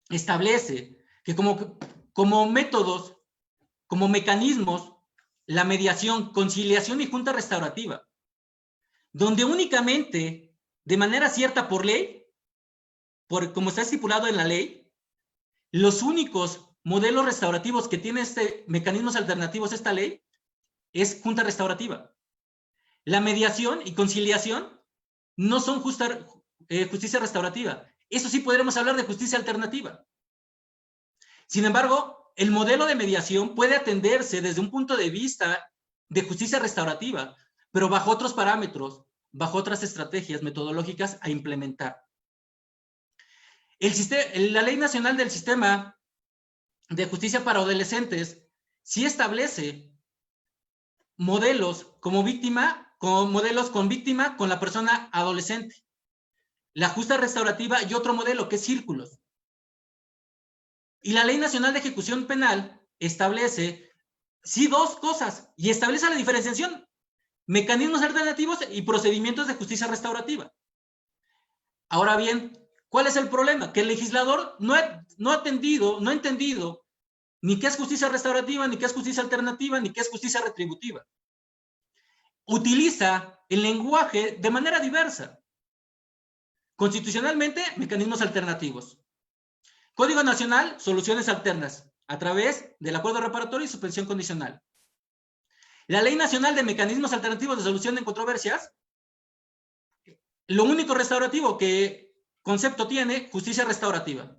establece que como métodos, como mecanismos, la mediación, conciliación y junta restaurativa, donde únicamente, de manera cierta por ley, como está estipulado en la ley, los únicos modelos restaurativos que tiene mecanismos alternativos esta ley es junta restaurativa. La mediación y conciliación no son justicia restaurativa. Eso sí podremos hablar de justicia alternativa. Sin embargo, el modelo de mediación puede atenderse desde un punto de vista de justicia restaurativa, pero bajo otros parámetros, bajo otras estrategias metodológicas a implementar. La Ley Nacional del Sistema de Justicia para Adolescentes sí establece modelos modelos con víctima con la persona adolescente. La justa restaurativa y otro modelo que es círculos. Y la Ley Nacional de Ejecución Penal establece, sí, dos cosas, y establece la diferenciación, mecanismos alternativos y procedimientos de justicia restaurativa. Ahora bien, ¿cuál es el problema? Que el legislador no ha entendido ni qué es justicia restaurativa, ni qué es justicia alternativa, ni qué es justicia retributiva. Utiliza el lenguaje de manera diversa. Constitucionalmente, mecanismos alternativos. Código Nacional, soluciones alternas, a través del acuerdo reparatorio y suspensión condicional. La Ley Nacional de Mecanismos Alternativos de Solución de Controversias, lo único restaurativo que concepto tiene, justicia restaurativa.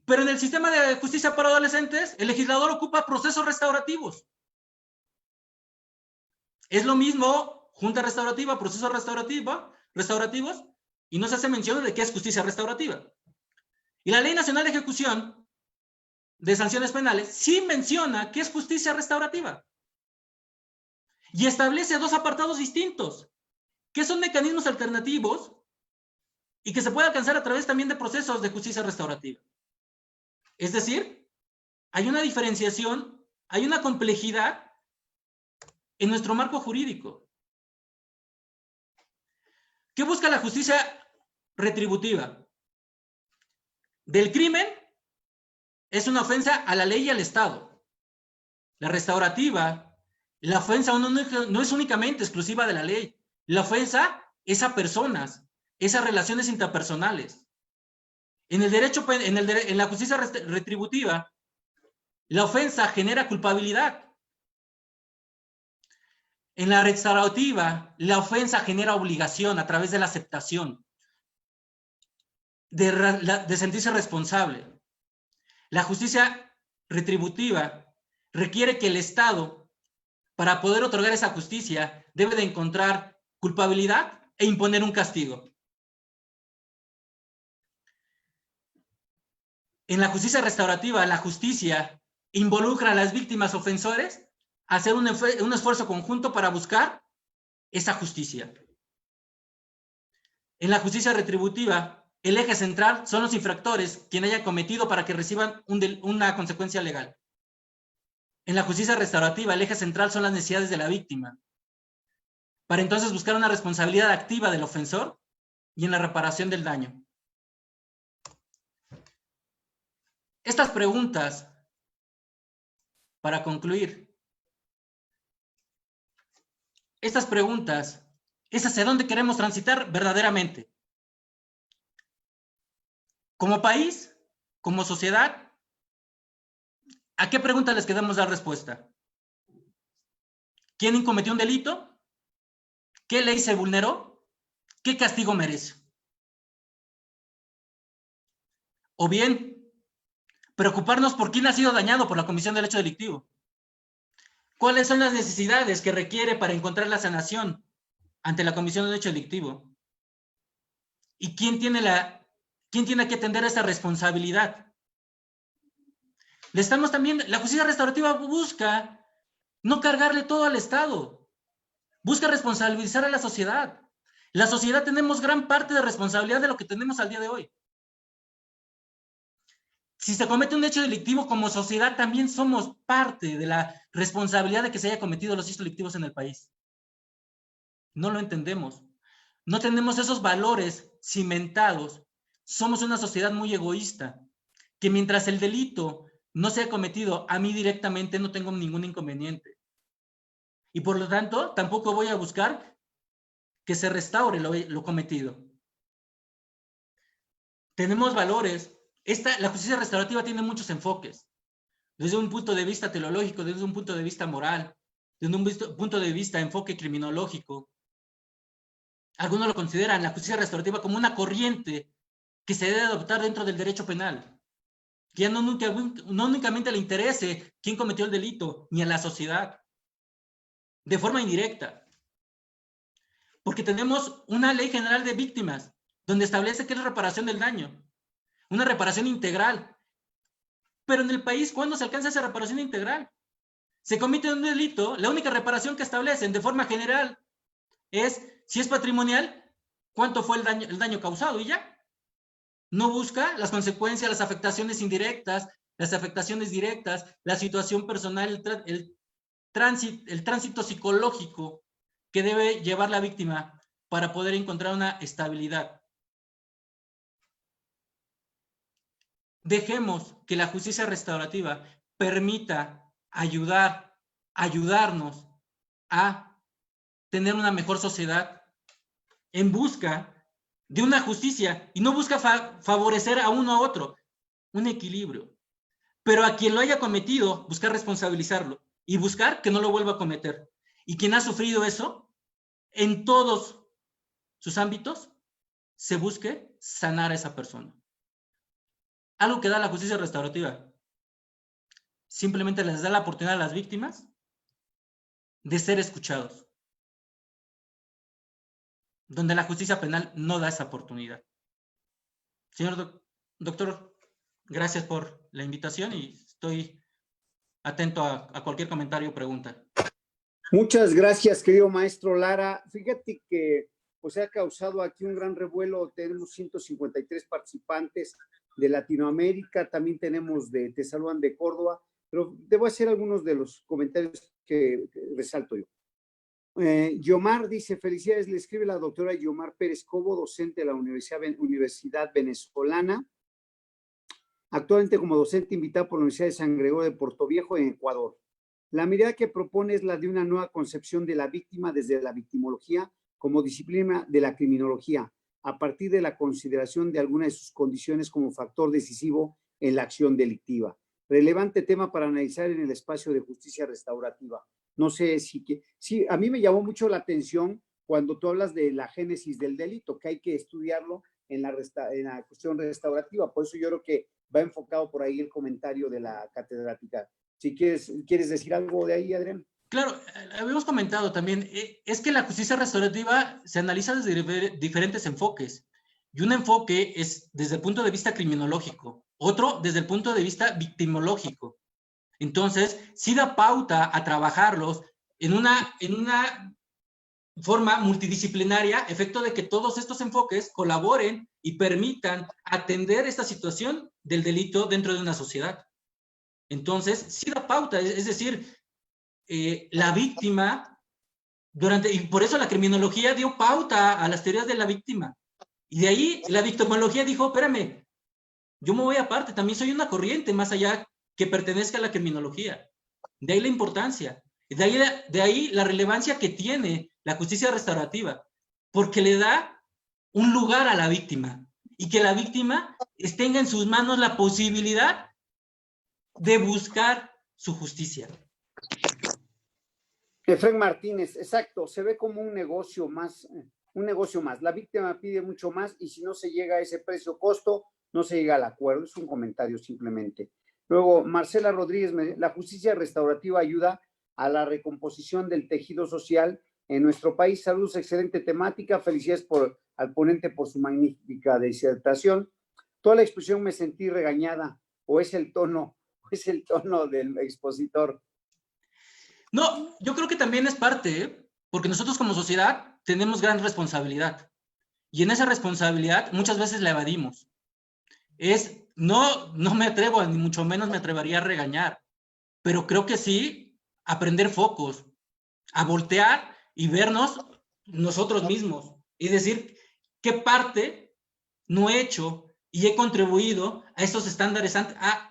Pero en el sistema de justicia para adolescentes, el legislador ocupa procesos restaurativos. Es lo mismo, junta restaurativa, procesos restaurativos, y no se hace mención de qué es justicia restaurativa. Y la Ley Nacional de Ejecución de Sanciones Penales sí menciona qué es justicia restaurativa. Y establece dos apartados distintos, que son mecanismos alternativos y que se puede alcanzar a través también de procesos de justicia restaurativa. Es decir, hay una diferenciación, hay una complejidad en nuestro marco jurídico. ¿Qué busca la justicia retributiva? Del crimen es una ofensa a la ley y al Estado. La restaurativa, la ofensa no es únicamente exclusiva de la ley. La ofensa es a personas, es a relaciones interpersonales. En la justicia retributiva, la ofensa genera culpabilidad. En la restaurativa, la ofensa genera obligación a través de la aceptación, de sentirse responsable. La justicia retributiva requiere que el Estado, para poder otorgar esa justicia, debe de encontrar culpabilidad e imponer un castigo. En la justicia restaurativa, la justicia involucra a las víctimas ofensores a hacer un esfuerzo conjunto para buscar esa justicia. En la justicia retributiva, el eje central son los infractores, quien haya cometido para que reciban una consecuencia legal. En la justicia restaurativa, el eje central son las necesidades de la víctima, para entonces buscar una responsabilidad activa del ofensor y en la reparación del daño. Estas preguntas, para concluir, estas preguntas es hacia dónde queremos transitar verdaderamente. Como país, como sociedad, ¿a qué pregunta les queremos dar respuesta? ¿Quién cometió un delito? ¿Qué ley se vulneró? ¿Qué castigo merece? O bien, preocuparnos por quién ha sido dañado por la comisión del hecho delictivo. ¿Cuáles son las necesidades que requiere para encontrar la sanación ante la comisión del hecho delictivo? ¿Y quién tiene que atender esa responsabilidad? La justicia restaurativa busca no cargarle todo al Estado, busca responsabilizar a la sociedad. La sociedad tenemos gran parte de responsabilidad de lo que tenemos al día de hoy. Si se comete un hecho delictivo, como sociedad también somos parte de la responsabilidad de que se haya cometido los hechos delictivos en el país. No lo entendemos. No tenemos esos valores cimentados. Somos una sociedad muy egoísta, que mientras el delito no sea cometido a mí directamente, no tengo ningún inconveniente. Y por lo tanto, tampoco voy a buscar que se restaure lo cometido. Tenemos valores. La justicia restaurativa tiene muchos enfoques, desde un punto de vista teleológico, desde un punto de vista moral, desde un punto de vista enfoque criminológico. Algunos lo consideran la justicia restaurativa como una corriente que se debe adoptar dentro del derecho penal, que ya no únicamente le interese quién cometió el delito, ni a la sociedad, de forma indirecta. Porque tenemos una ley general de víctimas, donde establece que es reparación del daño, una reparación integral. Pero en el país, ¿cuándo se alcanza esa reparación integral? Se comete un delito, la única reparación que establecen de forma general es, si es patrimonial, cuánto fue el daño causado y ya. No busca las consecuencias, las afectaciones indirectas, las afectaciones directas, la situación personal, el tránsito psicológico que debe llevar la víctima para poder encontrar una estabilidad. Dejemos que la justicia restaurativa permita ayudarnos a tener una mejor sociedad en busca de una justicia, y no busca favorecer a uno a otro, un equilibrio. Pero a quien lo haya cometido, buscar responsabilizarlo y buscar que no lo vuelva a cometer. Y quien ha sufrido eso, en todos sus ámbitos, se busque sanar a esa persona. Algo que da la justicia restaurativa. Simplemente les da la oportunidad a las víctimas de ser escuchados, donde la justicia penal no da esa oportunidad. Señor doctor, gracias por la invitación y estoy atento a cualquier comentario o pregunta. Muchas gracias, querido maestro Lara. Fíjate que pues ha causado aquí un gran revuelo. Tenemos 153 participantes de Latinoamérica, también tenemos Te Saludan de Córdoba, pero debo hacer algunos de los comentarios que resalto yo. Yomar dice, felicidades, le escribe la doctora Yomar Pérez Cobo, docente de la Universidad Venezolana, actualmente como docente invitada por la Universidad de San Gregorio de Portoviejo en Ecuador. La mirada que propone es la de una nueva concepción de la víctima desde la victimología como disciplina de la criminología, a partir de la consideración de algunas de sus condiciones como factor decisivo en la acción delictiva. Relevante tema para analizar en el espacio de justicia restaurativa. No sé sí, a mí me llamó mucho la atención cuando tú hablas de la génesis del delito, que hay que estudiarlo en la cuestión restaurativa. Por eso yo creo que va enfocado por ahí el comentario de la catedrática. Si quieres decir algo de ahí, Adrián. Claro, habíamos comentado también, es que la justicia restaurativa se analiza desde diferentes enfoques. Y un enfoque es desde el punto de vista criminológico, otro desde el punto de vista victimológico. Entonces, sí da pauta a trabajarlos en una forma multidisciplinaria, efecto de que todos estos enfoques colaboren y permitan atender esta situación del delito dentro de una sociedad. Entonces, sí da pauta, es decir, la víctima, y por eso la criminología dio pauta a las teorías de la víctima. Y de ahí la victimología dijo, espérame, yo me voy aparte, también soy una corriente más allá que pertenezca a la criminología. De ahí la importancia. De ahí la relevancia que tiene la justicia restaurativa, porque le da un lugar a la víctima y que la víctima tenga en sus manos la posibilidad de buscar su justicia. Efraín Martínez, exacto, se ve como un negocio más, La víctima pide mucho más y si no se llega a ese precio-costo, no se llega al acuerdo. Es un comentario simplemente. Luego, Marcela Rodríguez, la justicia restaurativa ayuda a la recomposición del tejido social en nuestro país. Saludos, excelente temática. Felicidades al ponente por su magnífica disertación. Toda la exposición me sentí regañada, o es el tono del expositor. No, yo creo que también es parte, porque nosotros como sociedad tenemos gran responsabilidad. Y en esa responsabilidad muchas veces la evadimos. No me atrevo, ni mucho menos me atrevería a regañar, pero creo que sí aprender focos, a voltear y vernos nosotros mismos y decir qué parte no he hecho y he contribuido a estos estándares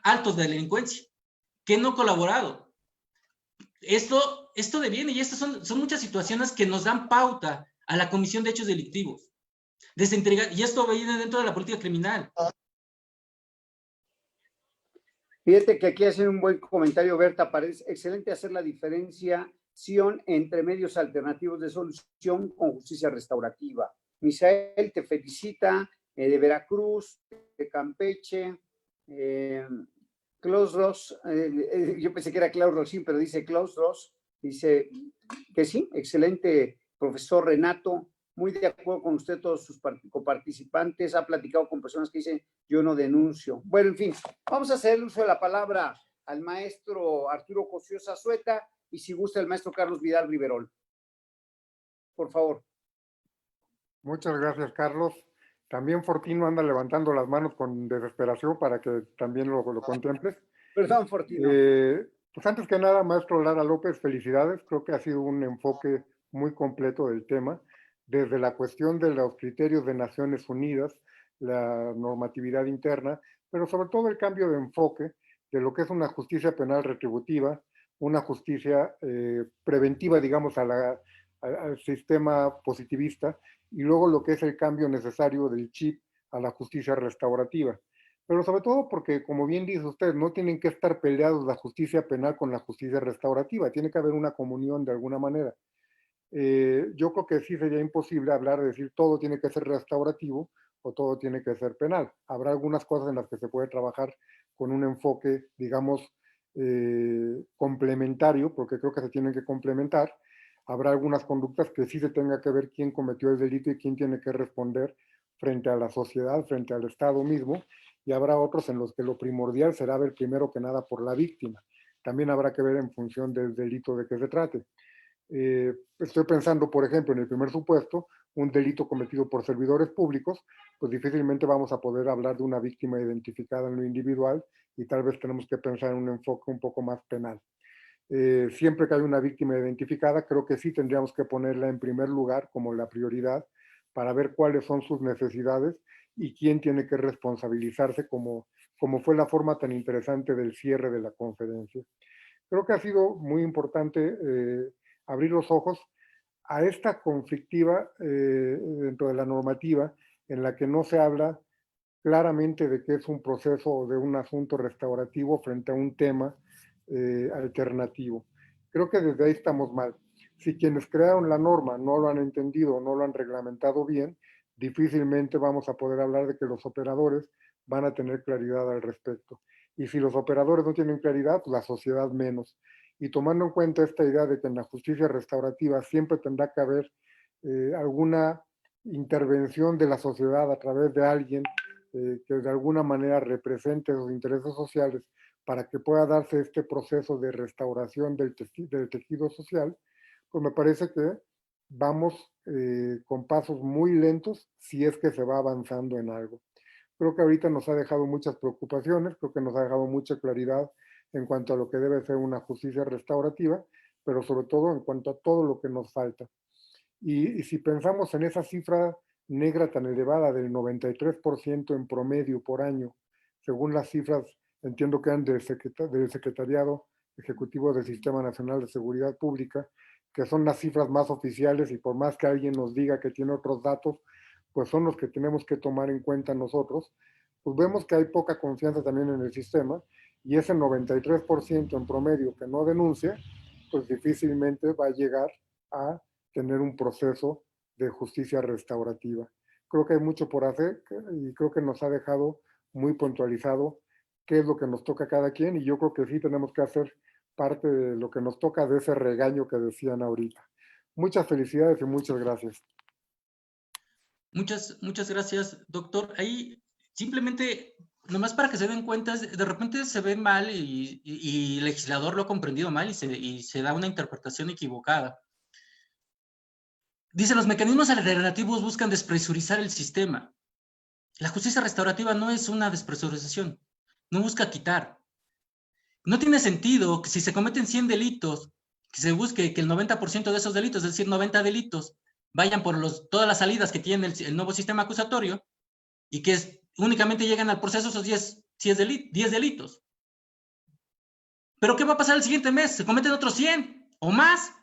altos de delincuencia, que no he colaborado. Esto deviene y estas son muchas situaciones que nos dan pauta a la comisión de hechos delictivos. Y esto viene dentro de la política criminal. Fíjate que aquí hacen un buen comentario, Berta. Parece excelente hacer la diferenciación entre medios alternativos de solución con justicia restaurativa. Misael te felicita, de Veracruz, de Campeche, Klaus Ross, yo pensé que era Klaus Rossin, pero dice Klaus Ross, dice que sí, excelente profesor Renato, muy de acuerdo con usted, todos sus coparticipantes, ha platicado con personas que dicen, yo no denuncio. Bueno, en fin, vamos a hacer el uso de la palabra al maestro Arturo Cosío Azueta y si gusta el maestro Carlos Vidal Riverol. Por favor. Muchas gracias, Carlos. También Fortino anda levantando las manos con desesperación para que también lo contemples. Perdón, Fortino. Pues antes que nada, maestro Lara López, felicidades. Creo que ha sido un enfoque muy completo del tema, desde la cuestión de los criterios de Naciones Unidas, la normatividad interna, pero sobre todo el cambio de enfoque de lo que es una justicia penal retributiva, una justicia preventiva, digamos, al sistema positivista, y luego lo que es el cambio necesario del chip a la justicia restaurativa. Pero sobre todo porque, como bien dice usted, no tienen que estar peleados la justicia penal con la justicia restaurativa, tiene que haber una comunión de alguna manera. Yo creo que sí sería imposible hablar de decir todo tiene que ser restaurativo o todo tiene que ser penal. Habrá algunas cosas en las que se puede trabajar con un enfoque, digamos, complementario, porque creo que se tienen que complementar. Habrá algunas conductas que sí se tenga que ver quién cometió el delito y quién tiene que responder frente a la sociedad, frente al Estado mismo, y habrá otros en los que lo primordial será ver primero que nada por la víctima. También habrá que ver en función del delito de que se trate. Estoy pensando, por ejemplo, en el primer supuesto, un delito cometido por servidores públicos, pues difícilmente vamos a poder hablar de una víctima identificada en lo individual y tal vez tenemos que pensar en un enfoque un poco más penal. Siempre que hay una víctima identificada, creo que sí tendríamos que ponerla en primer lugar como la prioridad para ver cuáles son sus necesidades y quién tiene que responsabilizarse, como fue la forma tan interesante del cierre de la conferencia. Creo que ha sido muy importante abrir los ojos a esta conflictiva dentro de la normativa en la que no se habla claramente de que es un proceso o de un asunto restaurativo frente a un tema alternativo. Creo que desde ahí estamos mal. Si quienes crearon la norma no lo han entendido, no lo han reglamentado bien, difícilmente vamos a poder hablar de que los operadores van a tener claridad al respecto. Y si los operadores no tienen claridad, pues la sociedad menos. Y tomando en cuenta esta idea de que en la justicia restaurativa siempre tendrá que haber alguna intervención de la sociedad a través de alguien que de alguna manera represente los intereses sociales para que pueda darse este proceso de restauración del tejido social, pues me parece que vamos con pasos muy lentos si es que se va avanzando en algo. Creo que ahorita nos ha dejado muchas preocupaciones, creo que nos ha dejado mucha claridad en cuanto a lo que debe ser una justicia restaurativa, pero sobre todo en cuanto a todo lo que nos falta. Y si pensamos en esa cifra negra tan elevada del 93% en promedio por año, según las cifras, entiendo que eran del Secretariado Ejecutivo del Sistema Nacional de Seguridad Pública, que son las cifras más oficiales y por más que alguien nos diga que tiene otros datos, pues son los que tenemos que tomar en cuenta nosotros, pues vemos que hay poca confianza también en el sistema y ese 93% en promedio que no denuncia, pues difícilmente va a llegar a tener un proceso de justicia restaurativa. Creo que hay mucho por hacer y creo que nos ha dejado muy puntualizado qué es lo que nos toca a cada quien y yo creo que sí tenemos que hacer parte de lo que nos toca de ese regaño que decían ahorita. Muchas felicidades y muchas gracias. Muchas gracias, doctor. Ahí simplemente, nomás para que se den cuenta, de repente se ve mal y el legislador lo ha comprendido mal y se da una interpretación equivocada. Dice, los mecanismos alternativos buscan despresurizar el sistema. La justicia restaurativa no es una despresurización, no busca quitar. No tiene sentido que si se cometen 100 delitos, que se busque que el 90% de esos delitos, es decir, 90 delitos, vayan por todas las salidas que tiene el nuevo sistema acusatorio y que únicamente llegan al proceso esos 10 delitos. ¿Pero qué va a pasar el siguiente mes? ¿Se cometen otros 100 o más?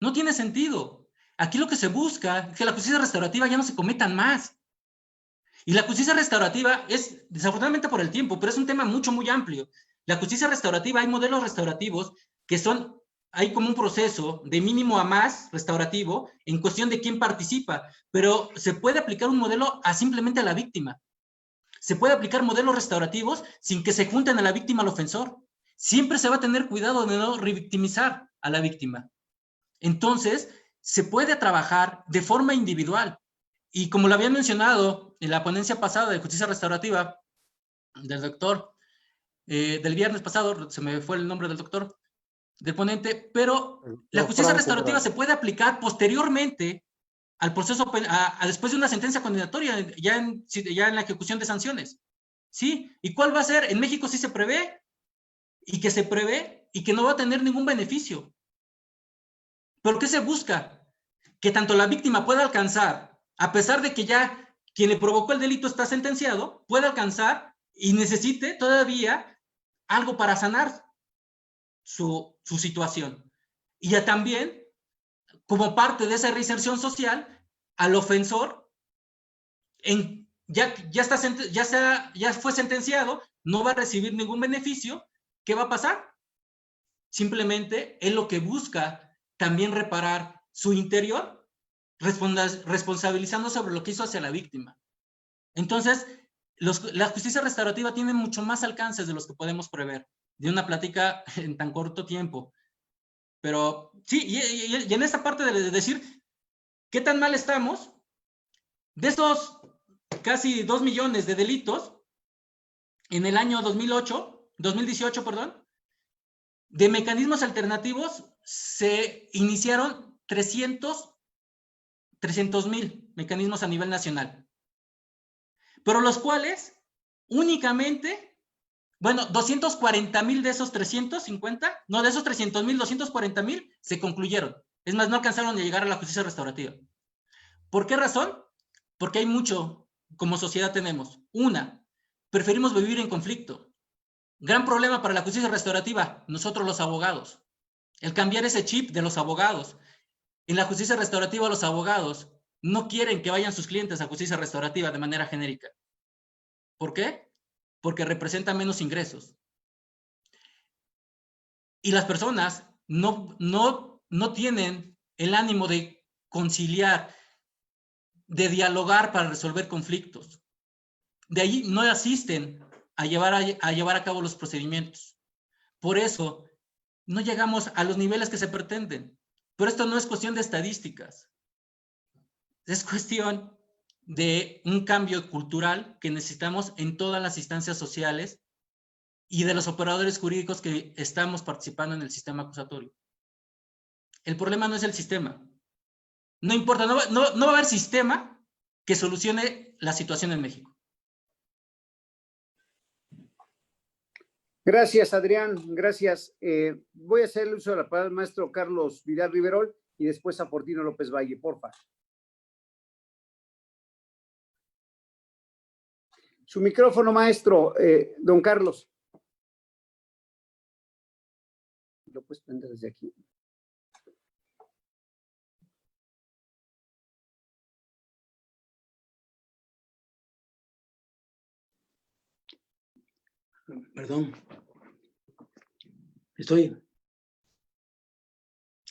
No tiene sentido. Aquí lo que se busca es que la justicia restaurativa ya no se cometan más. Y la justicia restaurativa es, desafortunadamente por el tiempo, pero es un tema muy amplio. La justicia restaurativa, hay modelos restaurativos que son, hay como un proceso de mínimo a más restaurativo en cuestión de quién participa, pero se puede aplicar un modelo simplemente a la víctima. Se puede aplicar modelos restaurativos sin que se junten a la víctima al ofensor. Siempre se va a tener cuidado de no revictimizar a la víctima. Entonces, se puede trabajar de forma individual. Y como lo había mencionado en la ponencia pasada de justicia restaurativa del doctor, del viernes pasado, se me fue el nombre del doctor, del ponente, pero la justicia restaurativa se puede aplicar posteriormente al proceso, después de una sentencia condenatoria, ya en la ejecución de sanciones. ¿Sí? ¿Y cuál va a ser? En México sí se prevé, y que no va a tener ningún beneficio. ¿Pero qué se busca? Que tanto la víctima pueda alcanzar, a pesar de que ya quien le provocó el delito está sentenciado, pueda alcanzar y necesite todavía algo para sanar su situación. Y ya también, como parte de esa reinserción social, al ofensor, ya fue sentenciado, no va a recibir ningún beneficio. ¿Qué va a pasar? Simplemente él lo que busca también reparar su interior, responsabilizando sobre lo que hizo hacia la víctima. Entonces, la justicia restaurativa tiene mucho más alcances de los que podemos prever, de una plática en tan corto tiempo. Pero sí, y en esta parte de decir qué tan mal estamos, de esos casi 2 millones de delitos en el año 2018, de mecanismos alternativos se iniciaron 300,000 mecanismos a nivel nacional, pero los cuales únicamente, 240,000 de esos 350, no, de esos 300,000, 240,000 se concluyeron. Es más, no alcanzaron a llegar a la justicia restaurativa. ¿Por qué razón? Porque hay mucho, como sociedad tenemos. Una, preferimos vivir en conflicto. Gran problema para la justicia restaurativa, nosotros los abogados. El cambiar ese chip de los abogados. En la justicia restaurativa los abogados no quieren que vayan sus clientes a justicia restaurativa de manera genérica. ¿Por qué? Porque representa menos ingresos. Y las personas no tienen el ánimo de conciliar, de dialogar para resolver conflictos. De ahí no asisten a llevar a cabo los procedimientos. Por eso no llegamos a los niveles que se pretenden. Pero esto no es cuestión de estadísticas. Es cuestión de un cambio cultural que necesitamos en todas las instancias sociales y de los operadores jurídicos que estamos participando en el sistema acusatorio. El problema no es el sistema. No importa, no va a haber sistema que solucione la situación en México. Gracias, Adrián. Gracias. Voy a hacer el uso de la palabra al maestro Carlos Vidal Riverol y después a Fortino López Valle, porfa. Su micrófono, maestro, don Carlos. Lo puedes prender desde aquí. Perdón. Estoy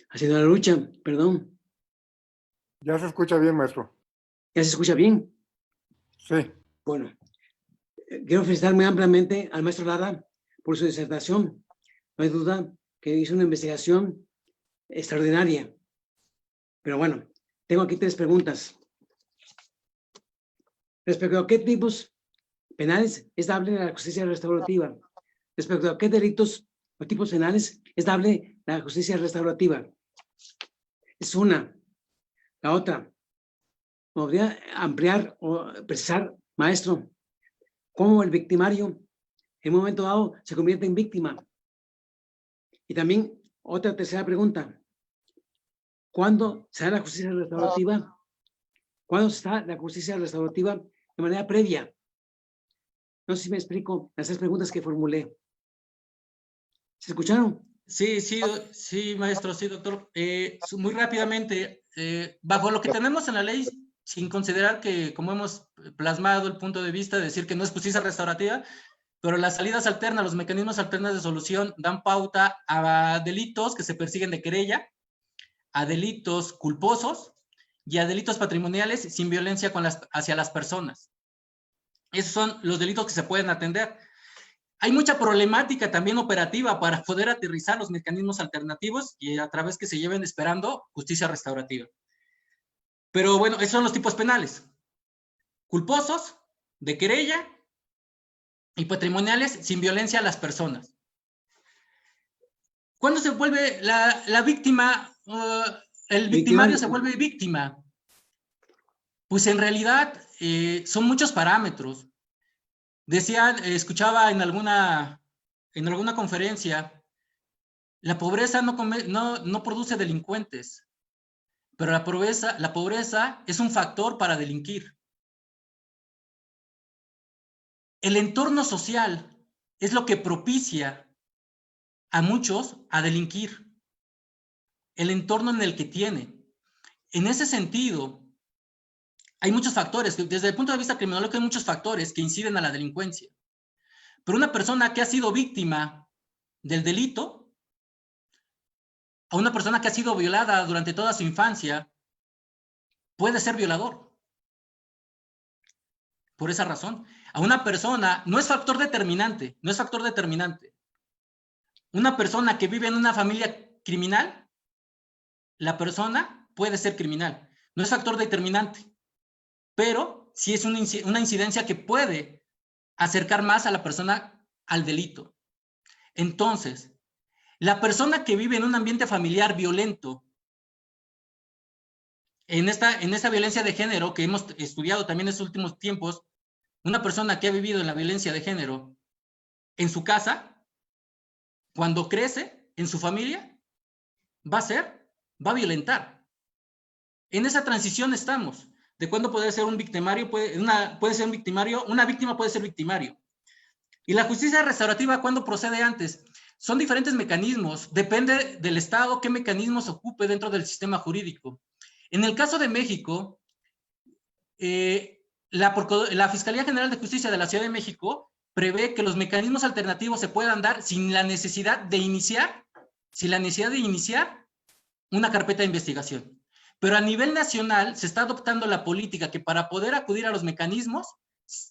haciendo la lucha, perdón. Ya se escucha bien, maestro. ¿Ya se escucha bien? Sí. Bueno, quiero felicitar muy ampliamente al maestro Lara por su disertación. No hay duda que hizo una investigación extraordinaria. Pero bueno, tengo aquí 3 preguntas. Respecto a qué tipos penales es dable la justicia restaurativa. Respecto a qué delitos o tipos penales es dable la justicia restaurativa. Es una. La otra, podría ampliar o precisar, maestro, cómo el victimario en un momento dado se convierte en víctima. Y también otra tercera pregunta. ¿Cuándo se da la justicia restaurativa? ¿Cuándo se da la justicia restaurativa de manera previa? No sé si me explico las 3 preguntas que formulé. ¿Se escucharon? Sí, maestro, sí, doctor. Muy rápidamente, bajo lo que tenemos en la ley, sin considerar que, como hemos plasmado el punto de vista de decir que no es justicia restaurativa, pero las salidas alternas, los mecanismos alternos de solución dan pauta a delitos que se persiguen de querella, a delitos culposos y a delitos patrimoniales sin violencia hacia las personas. Esos son los delitos que se pueden atender. Hay mucha problemática también operativa para poder aterrizar los mecanismos alternativos y a través que se lleven esperando justicia restaurativa. Pero bueno, esos son los tipos penales. Culposos, de querella y patrimoniales sin violencia a las personas. ¿Cuándo se vuelve la víctima, el victimario se vuelve víctima? Pues en realidad son muchos parámetros. Decían, escuchaba en alguna conferencia, la pobreza no produce delincuentes, pero la pobreza es un factor para delinquir. El entorno social es lo que propicia a muchos a delinquir. El entorno en el que tiene. En ese sentido, hay muchos factores, desde el punto de vista criminológico hay muchos factores que inciden a la delincuencia. Pero una persona que ha sido víctima del delito, a una persona que ha sido violada durante toda su infancia, puede ser violador. Por esa razón, a una persona no es factor determinante, no es factor determinante. Una persona que vive en una familia criminal, la persona puede ser criminal. No es factor determinante, pero sí es una incidencia que puede acercar más a la persona al delito. Entonces, la persona que vive en un ambiente familiar violento, en esta violencia de género que hemos estudiado también en estos últimos tiempos, una persona que ha vivido en la violencia de género en su casa, cuando crece en su familia, va a violentar. En esa transición estamos, de cuándo puede ser un victimario, puede ser un victimario, una víctima puede ser victimario. Y la justicia restaurativa, ¿cuándo procede antes? Son diferentes mecanismos, depende del Estado qué mecanismos ocupe dentro del sistema jurídico. En el caso de México, la Fiscalía General de Justicia de la Ciudad de México prevé que los mecanismos alternativos se puedan dar sin la necesidad de iniciar una carpeta de investigación. Pero a nivel nacional se está adoptando la política que para poder acudir a los mecanismos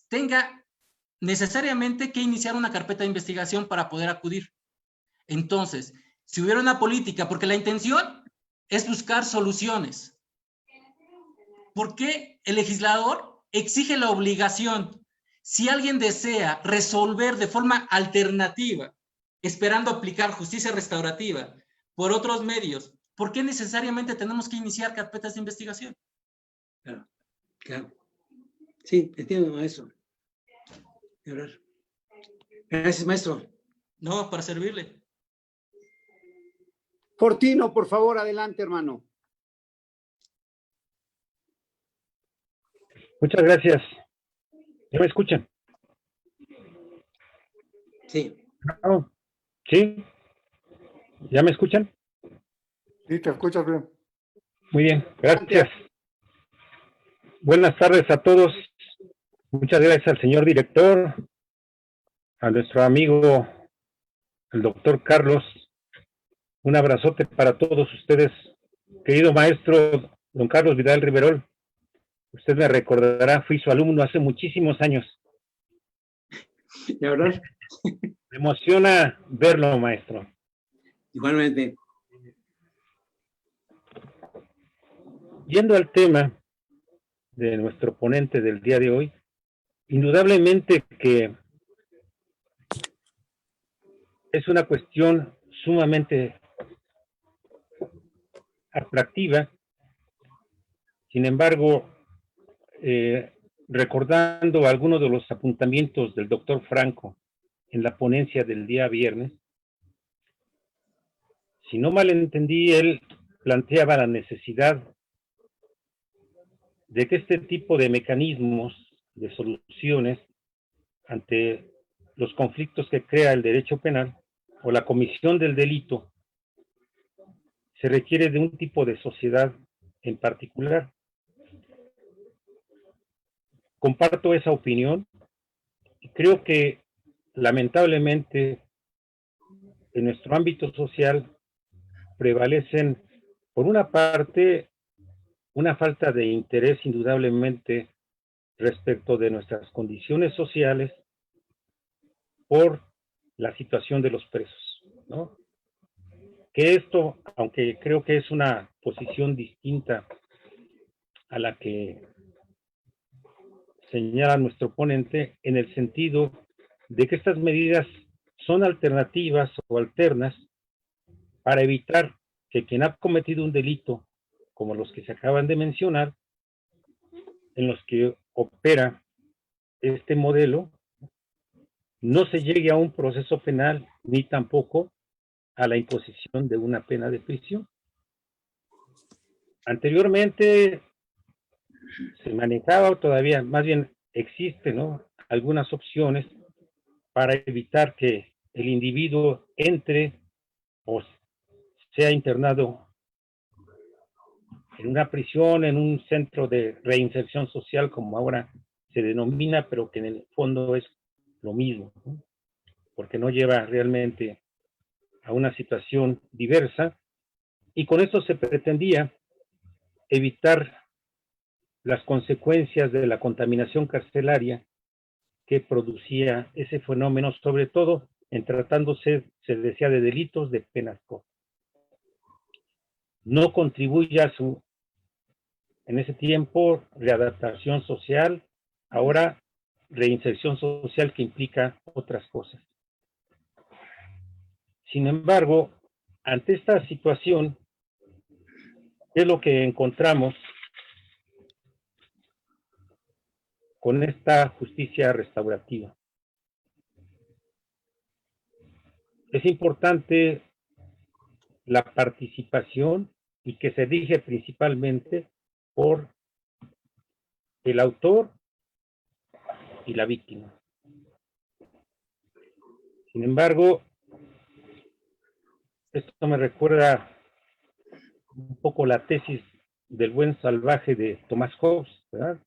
tenga necesariamente que iniciar una carpeta de investigación para poder acudir. Entonces, si hubiera una política, porque la intención es buscar soluciones, ¿por qué el legislador exige la obligación? Si alguien desea resolver de forma alternativa, esperando aplicar justicia restaurativa por otros medios, ¿por qué necesariamente tenemos que iniciar carpetas de investigación? Claro, claro. Sí, entiendo, maestro. Gracias, maestro. No, para servirle. Fortino, por favor, adelante, hermano. Muchas gracias. ¿Ya me escuchan? Sí. No. ¿Sí? ¿Ya me escuchan? Sí, te escuchas bien. Muy bien, gracias. Buenas tardes a todos. Muchas gracias al señor director, a nuestro amigo, el doctor Carlos. Un abrazote para todos ustedes. Querido maestro, don Carlos Vidal Riverol, usted me recordará, fui su alumno hace muchísimos años. ¿Y ahora? Me emociona verlo, maestro. Igualmente. Yendo al tema de nuestro ponente del día de hoy, indudablemente que es una cuestión sumamente atractiva. Sin embargo, recordando algunos de los apuntamientos del doctor Franco en la ponencia del día viernes, si no mal entendí, él planteaba la necesidad de que este tipo de mecanismos de soluciones ante los conflictos que crea el derecho penal o la comisión del delito se requiere de un tipo de sociedad en particular. Comparto esa opinión y creo que lamentablemente en nuestro ámbito social prevalecen, por una parte, una falta de interés indudablemente respecto de nuestras condiciones sociales por la situación de los presos, ¿no? Que esto, aunque creo que es una posición distinta a la que señala nuestro ponente, en el sentido de que estas medidas son alternativas o alternas para evitar que quien ha cometido un delito, como los que se acaban de mencionar, en los que opera este modelo, no se llegue a un proceso penal ni tampoco a la imposición de una pena de prisión. Anteriormente se manejaba, o todavía más bien existe, ¿no?, algunas opciones para evitar que el individuo entre o sea internado en una prisión, en un centro de reinserción social, como ahora se denomina, pero que en el fondo es lo mismo, ¿no?, porque no lleva realmente a una situación diversa, y con esto se pretendía evitar las consecuencias de la contaminación carcelaria que producía ese fenómeno, sobre todo en tratándose, se decía, de delitos de penas cortas. No contribuye a su, en ese tiempo, readaptación social, ahora reinserción social, que implica otras cosas. Sin embargo, ante esta situación, ¿qué es lo que encontramos con esta justicia restaurativa? Es importante la participación, y que se rige principalmente por el autor y la víctima. Sin embargo, esto me recuerda un poco la tesis del buen salvaje de Thomas Hobbes, ¿verdad?,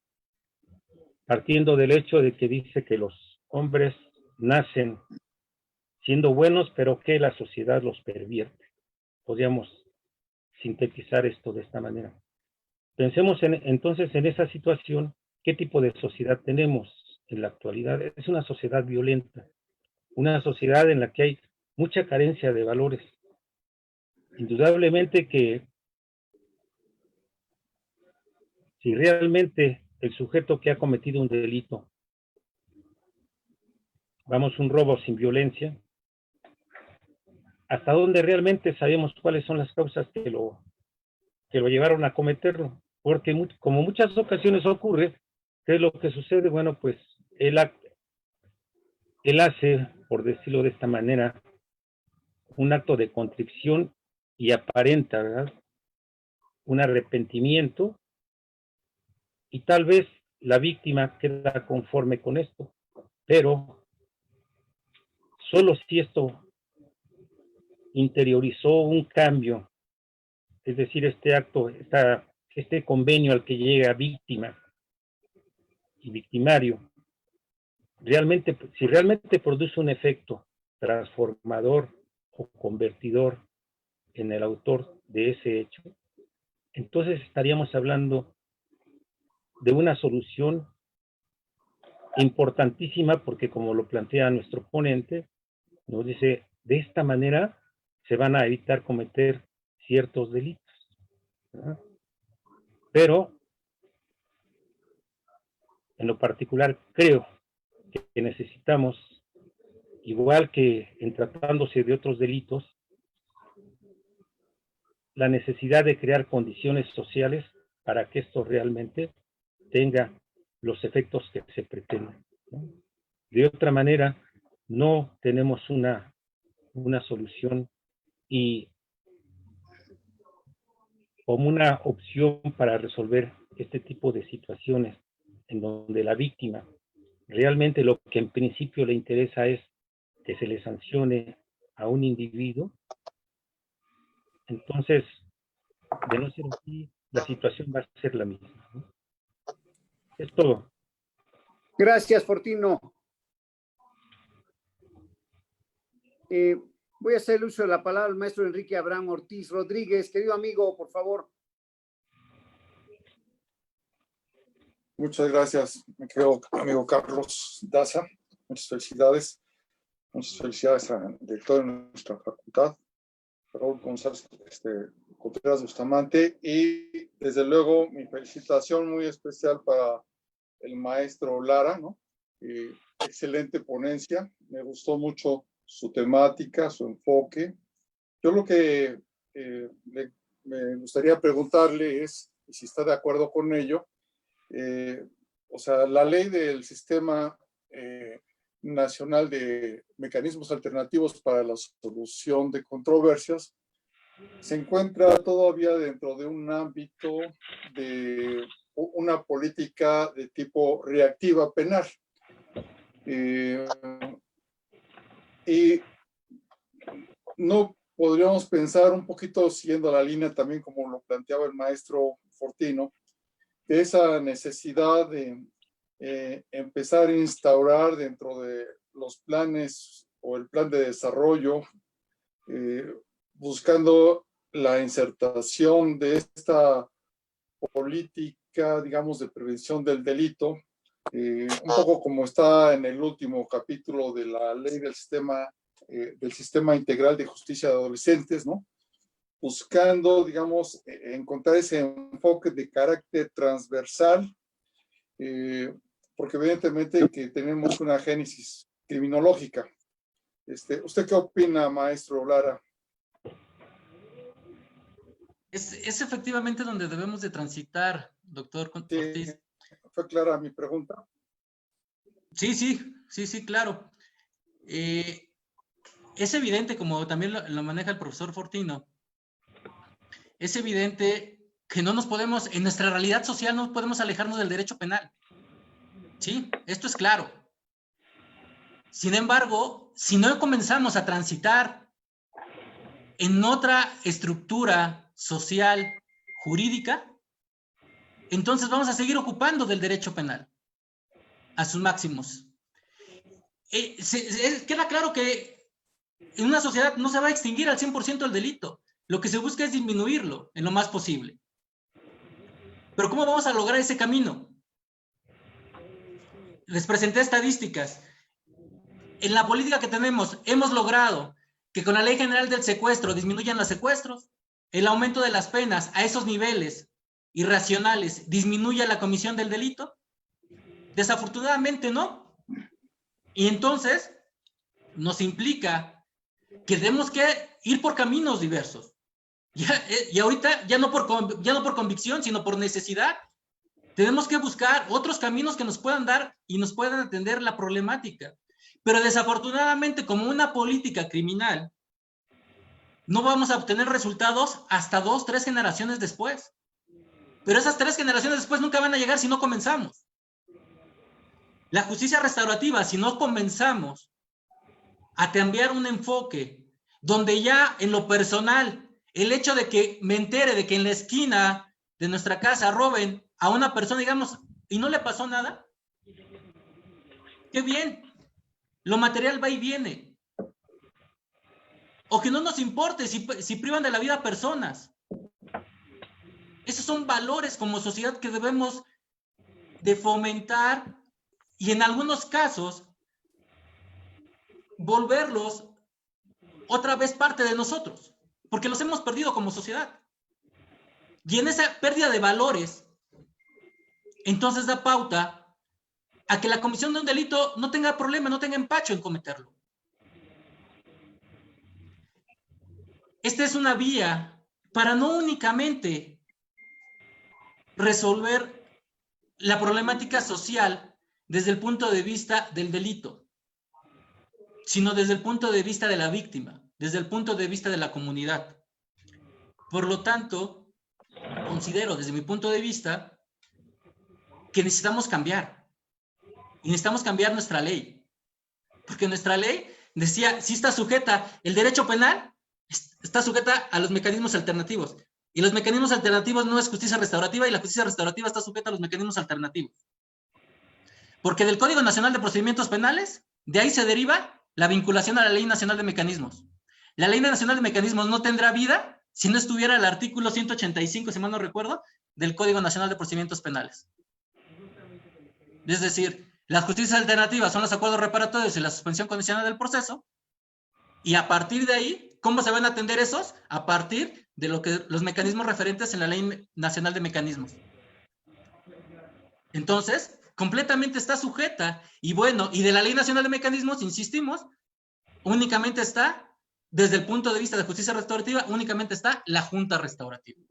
partiendo del hecho de que dice que los hombres nacen siendo buenos, pero que la sociedad los pervierte. Podríamos sintetizar esto de esta manera. Pensemos entonces en esa situación. ¿Qué tipo de sociedad tenemos en la actualidad? Es una sociedad violenta, una sociedad en la que hay mucha carencia de valores. Indudablemente que si realmente el sujeto que ha cometido un delito, vamos, un robo sin violencia, hasta dónde realmente sabemos cuáles son las causas que lo llevaron a cometerlo. Porque como muchas ocasiones ocurre, ¿qué es lo que sucede? Bueno, pues él hace, por decirlo de esta manera, un acto de contrición y aparenta, ¿verdad?, un arrepentimiento, y tal vez la víctima queda conforme con esto, pero solo si esto interiorizó un cambio, es decir, este acto, este convenio al que llega víctima y victimario, si realmente produce un efecto transformador o convertidor en el autor de ese hecho, entonces estaríamos hablando de una solución importantísima, porque como lo plantea nuestro ponente, nos dice, de esta manera se van a evitar cometer ciertos delitos, ¿verdad? Pero, en lo particular, creo que necesitamos, igual que en tratándose de otros delitos, la necesidad de crear condiciones sociales para que esto realmente tenga los efectos que se pretenden, ¿no? De otra manera, no tenemos una solución y como una opción para resolver este tipo de situaciones en donde la víctima realmente lo que en principio le interesa es que se le sancione a un individuo. Entonces, de no ser así, la situación va a ser la misma, ¿no? Es todo. Gracias, Fortino. Voy a hacer el uso de la palabra al maestro Enrique Abraham Ortiz Rodríguez. Querido amigo, por favor. Muchas gracias, mi querido amigo Carlos Daza. Muchas felicidades. Muchas felicidades al director de nuestra facultad, Raúl González Contreras Bustamante. Y desde luego mi felicitación muy especial para el maestro Lara, ¿no? Excelente ponencia. Me gustó mucho su temática, su enfoque. Yo lo que me gustaría preguntarle es, si está de acuerdo con ello, o sea, la ley del Sistema Nacional de Mecanismos Alternativos para la Solución de Controversias se encuentra todavía dentro de un ámbito de una política de tipo reactiva penal. Y no podríamos pensar un poquito, siguiendo la línea también como lo planteaba el maestro Fortino, de esa necesidad de empezar a instaurar dentro de los planes o el plan de desarrollo, buscando la insertación de esta política, digamos, de prevención del delito, un poco como está en el último capítulo de la ley del Sistema Integral de Justicia de Adolescentes, ¿no? Buscando, digamos, encontrar ese enfoque de carácter transversal, porque evidentemente que tenemos una génesis criminológica. ¿Usted qué opina, maestro Lara? Es efectivamente donde debemos de transitar, doctor Ortiz. ¿Fue clara mi pregunta? Sí, claro. Es evidente, como también lo maneja el profesor Fortino, es evidente que no nos podemos, en nuestra realidad social no podemos alejarnos del derecho penal. Sí, esto es claro. Sin embargo, si no comenzamos a transitar en otra estructura social, jurídica, entonces vamos a seguir ocupando del derecho penal a sus máximos. Queda claro que en una sociedad no se va a extinguir al 100% el delito. Lo que se busca es disminuirlo en lo más posible. Pero ¿cómo vamos a lograr ese camino? Les presenté estadísticas. En la política que tenemos, hemos logrado que con la Ley General del Secuestro disminuyan los secuestros, el aumento de las penas a esos niveles irracionales disminuya la comisión del delito. Desafortunadamente no. Y entonces nos implica que tenemos que ir por caminos diversos. Y ahorita ya no por convicción, sino por necesidad. Tenemos que buscar otros caminos que nos puedan dar y nos puedan atender la problemática. Pero desafortunadamente, como una política criminal, no vamos a obtener resultados hasta 2, 3 generaciones después. Pero esas 3 generaciones después nunca van a llegar si no comenzamos. La justicia restaurativa, si no comenzamos a cambiar un enfoque donde ya en lo personal, el hecho de que me entere de que en la esquina de nuestra casa roben a una persona, digamos, y no le pasó nada, qué bien, lo material va y viene. O que no nos importe si privan de la vida a personas. Esos son valores como sociedad que debemos de fomentar y en algunos casos volverlos otra vez parte de nosotros, porque los hemos perdido como sociedad. Y en esa pérdida de valores, entonces da pauta a que la comisión de un delito no tenga problema, no tenga empacho en cometerlo. Esta es una vía para no únicamente resolver la problemática social desde el punto de vista del delito, sino desde el punto de vista de la víctima, desde el punto de vista de la comunidad. Por lo tanto, considero desde mi punto de vista que necesitamos cambiar. Y necesitamos cambiar nuestra ley. Porque nuestra ley decía, sí está sujeta, el derecho penal está sujeta a los mecanismos alternativos. Y los mecanismos alternativos no es justicia restaurativa y la justicia restaurativa está sujeta a los mecanismos alternativos. Porque del Código Nacional de Procedimientos Penales, de ahí se deriva la vinculación a la Ley Nacional de Mecanismos. La Ley Nacional de Mecanismos no tendrá vida si no estuviera el artículo 185, si mal no recuerdo, del Código Nacional de Procedimientos Penales. Es decir, las justicias alternativas son los acuerdos reparatorios y la suspensión condicional del proceso, y a partir de ahí, ¿cómo se van a atender esos? A partir de los mecanismos referentes en la Ley Nacional de Mecanismos. Entonces, completamente está sujeta, y bueno, y de la Ley Nacional de Mecanismos, insistimos, únicamente está, desde el punto de vista de justicia restaurativa, únicamente está la Junta Restaurativa.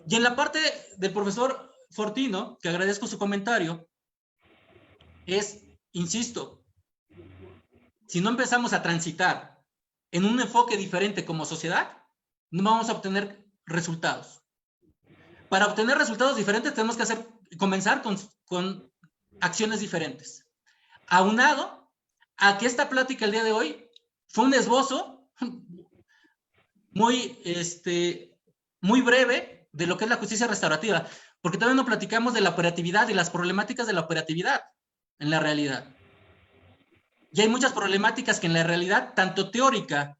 Y en la parte del profesor Fortino, que agradezco su comentario, es, insisto, si no empezamos a transitar en un enfoque diferente como sociedad, no vamos a obtener resultados. Para obtener resultados diferentes tenemos que comenzar con acciones diferentes. Aunado a que esta plática el día de hoy fue un esbozo muy breve de lo que es la justicia restaurativa, porque todavía no platicamos de la operatividad y las problemáticas de la operatividad en la realidad. Y hay muchas problemáticas que en la realidad, tanto teórica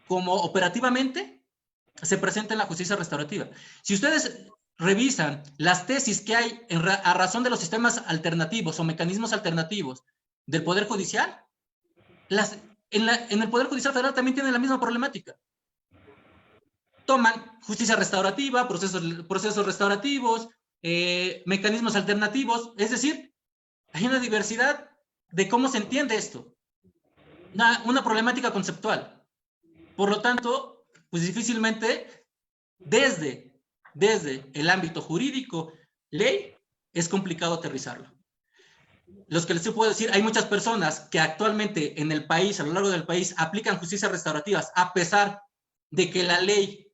como operativamente, se presentan en la justicia restaurativa. Si ustedes revisan las tesis que hay a razón de los sistemas alternativos o mecanismos alternativos del Poder Judicial, en el Poder Judicial Federal también tienen la misma problemática. Toman justicia restaurativa, procesos restaurativos, mecanismos alternativos, es decir, hay una diversidad de cómo se entiende esto. Una problemática conceptual. Por lo tanto, pues difícilmente desde el ámbito jurídico, ley, es complicado aterrizarlo. Los que les puedo decir, hay muchas personas que actualmente en el país, a lo largo del país, aplican justicias restaurativas a pesar de que la ley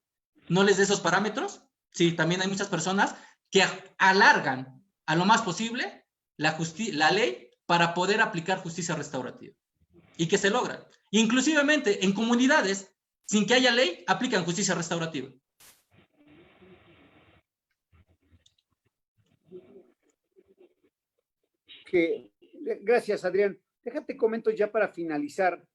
no les dé esos parámetros. Sí, también hay muchas personas que alargan a lo más posible la ley para poder aplicar justicia restaurativa. Y que se logran. Inclusivemente en comunidades, sin que haya ley, aplican justicia restaurativa. Gracias, Adrián. Déjate comento ya para finalizar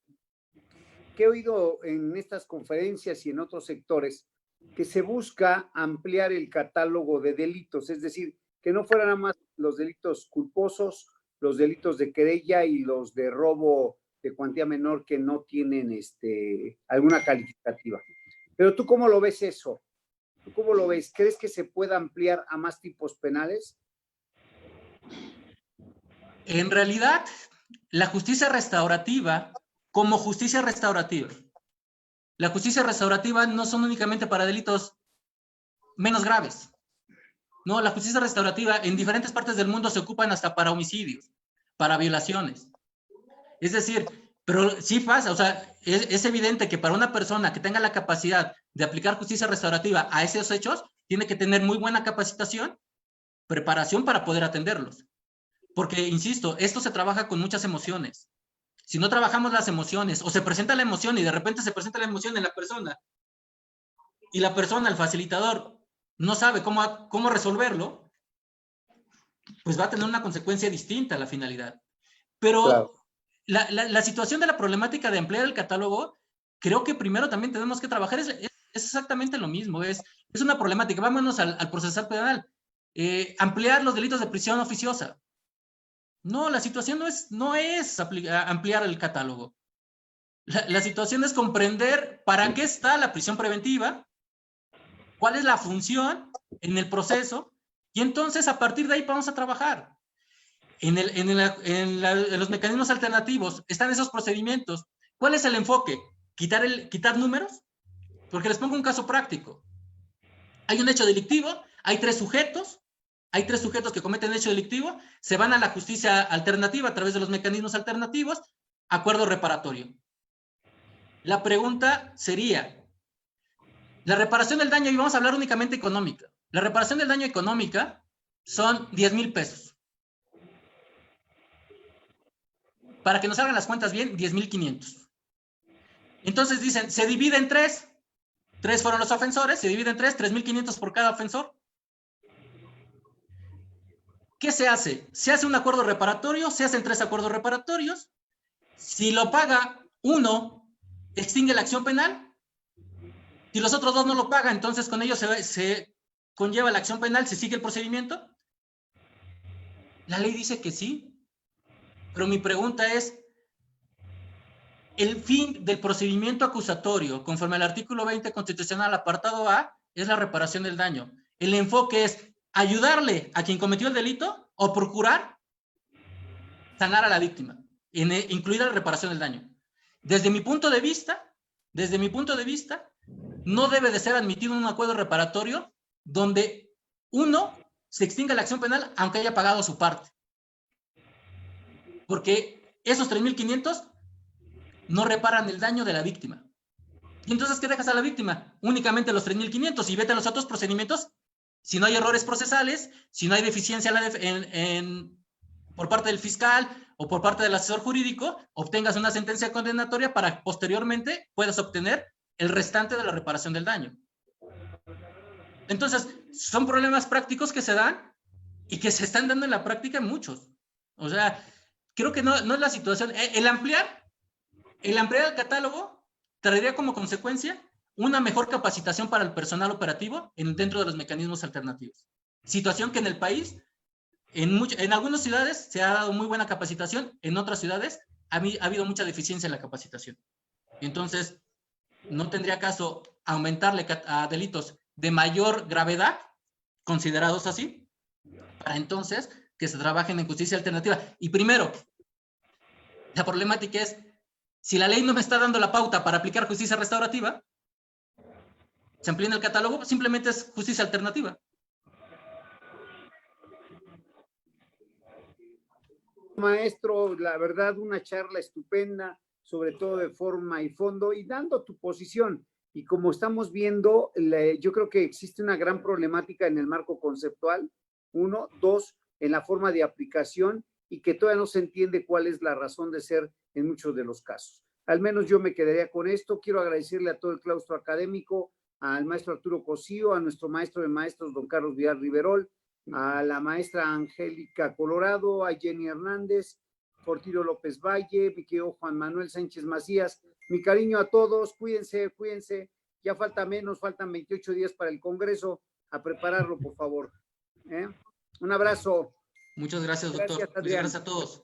que he oído en estas conferencias y en otros sectores que se busca ampliar el catálogo de delitos, es decir, que no fueran nada más los delitos culposos, los delitos de querella y los de robo de cuantía menor que no tienen alguna calificativa. Pero ¿tú cómo lo ves eso? ¿Tú cómo lo ves? ¿Crees que se pueda ampliar a más tipos penales? En realidad, la justicia restaurativa como justicia restaurativa. La justicia restaurativa no son únicamente para delitos menos graves. No, la justicia restaurativa en diferentes partes del mundo se ocupan hasta para homicidios, para violaciones. Es decir, pero sí pasa, o sea, es evidente que para una persona que tenga la capacidad de aplicar justicia restaurativa a esos hechos, tiene que tener muy buena capacitación, preparación para poder atenderlos. Porque, insisto, esto se trabaja con muchas emociones. Si no trabajamos las emociones, o se presenta la emoción y de repente se presenta la emoción en la persona, y la persona, el facilitador, no sabe cómo resolverlo, pues va a tener una consecuencia distinta a la finalidad. Pero Claro. la situación de la problemática de emplear el catálogo, creo que primero también tenemos que trabajar, es exactamente lo mismo, es una problemática. Vámonos al procesal penal. Ampliar los delitos de prisión oficiosa. No, la situación no es ampliar el catálogo. La situación es comprender para qué está la prisión preventiva, cuál es la función en el proceso, y entonces a partir de ahí vamos a trabajar. En los mecanismos alternativos están esos procedimientos. ¿Cuál es el enfoque? ¿Quitar números? Porque les pongo un caso práctico. Hay un hecho delictivo, hay tres sujetos que cometen el hecho delictivo, se van a la justicia alternativa a través de los mecanismos alternativos, acuerdo reparatorio. La pregunta sería, la reparación del daño, y vamos a hablar únicamente económica, la reparación del daño económica son 10,000 pesos. Para que nos hagan las cuentas bien, 10,500. Entonces dicen, se divide en tres. Tres fueron los ofensores, se divide en tres, 3,500 por cada ofensor. ¿Qué se hace? Se hace un acuerdo reparatorio, se hacen 3 acuerdos reparatorios. Si lo paga uno, extingue la acción penal. Si los otros 2 no lo pagan, entonces con ellos se conlleva la acción penal, se sigue el procedimiento. La ley dice que sí, pero mi pregunta es, el fin del procedimiento acusatorio, conforme al artículo 20 constitucional, apartado A, es la reparación del daño. El enfoque es ayudarle a quien cometió el delito o procurar sanar a la víctima, incluida la reparación del daño. Desde mi punto de vista, no debe de ser admitido un acuerdo reparatorio donde uno se extinga la acción penal aunque haya pagado su parte. Porque esos 3,500 no reparan el daño de la víctima. ¿Y entonces qué dejas a la víctima? Únicamente los 3,500 y vete a los otros procedimientos. Si no hay errores procesales, si no hay deficiencia por parte del fiscal o por parte del asesor jurídico, obtengas una sentencia condenatoria para posteriormente puedas obtener el restante de la reparación del daño. Entonces, son problemas prácticos que se dan y que se están dando en la práctica muchos. O sea, creo que no es la situación. El ampliar el catálogo traería como consecuencia una mejor capacitación para el personal operativo dentro de los mecanismos alternativos. Situación que en el país, en algunas ciudades se ha dado muy buena capacitación, en otras ciudades ha habido mucha deficiencia en la capacitación. Entonces, no tendría caso aumentarle a delitos de mayor gravedad, considerados así, para entonces que se trabajen en justicia alternativa. Y primero, la problemática es, si la ley no me está dando la pauta para aplicar justicia restaurativa, se amplía en el catálogo, simplemente es justicia alternativa. Maestro, la verdad, una charla estupenda, sobre todo de forma y fondo, y dando tu posición. Y como estamos viendo, yo creo que existe una gran problemática en el marco conceptual, 1, 2, en la forma de aplicación, y que todavía no se entiende cuál es la razón de ser en muchos de los casos. Al menos yo me quedaría con esto. Quiero agradecerle a todo el claustro académico, al maestro Arturo Cosío, a nuestro maestro de maestros, don Carlos Villar Riverol, a la maestra Angélica Colorado, a Jenny Hernández, Portillo López Valle, mi querido Juan Manuel Sánchez Macías. Mi cariño a todos, cuídense, ya faltan 28 días para el Congreso, a prepararlo, por favor. Un abrazo. Muchas gracias, doctor. Gracias, Muchas gracias a todos.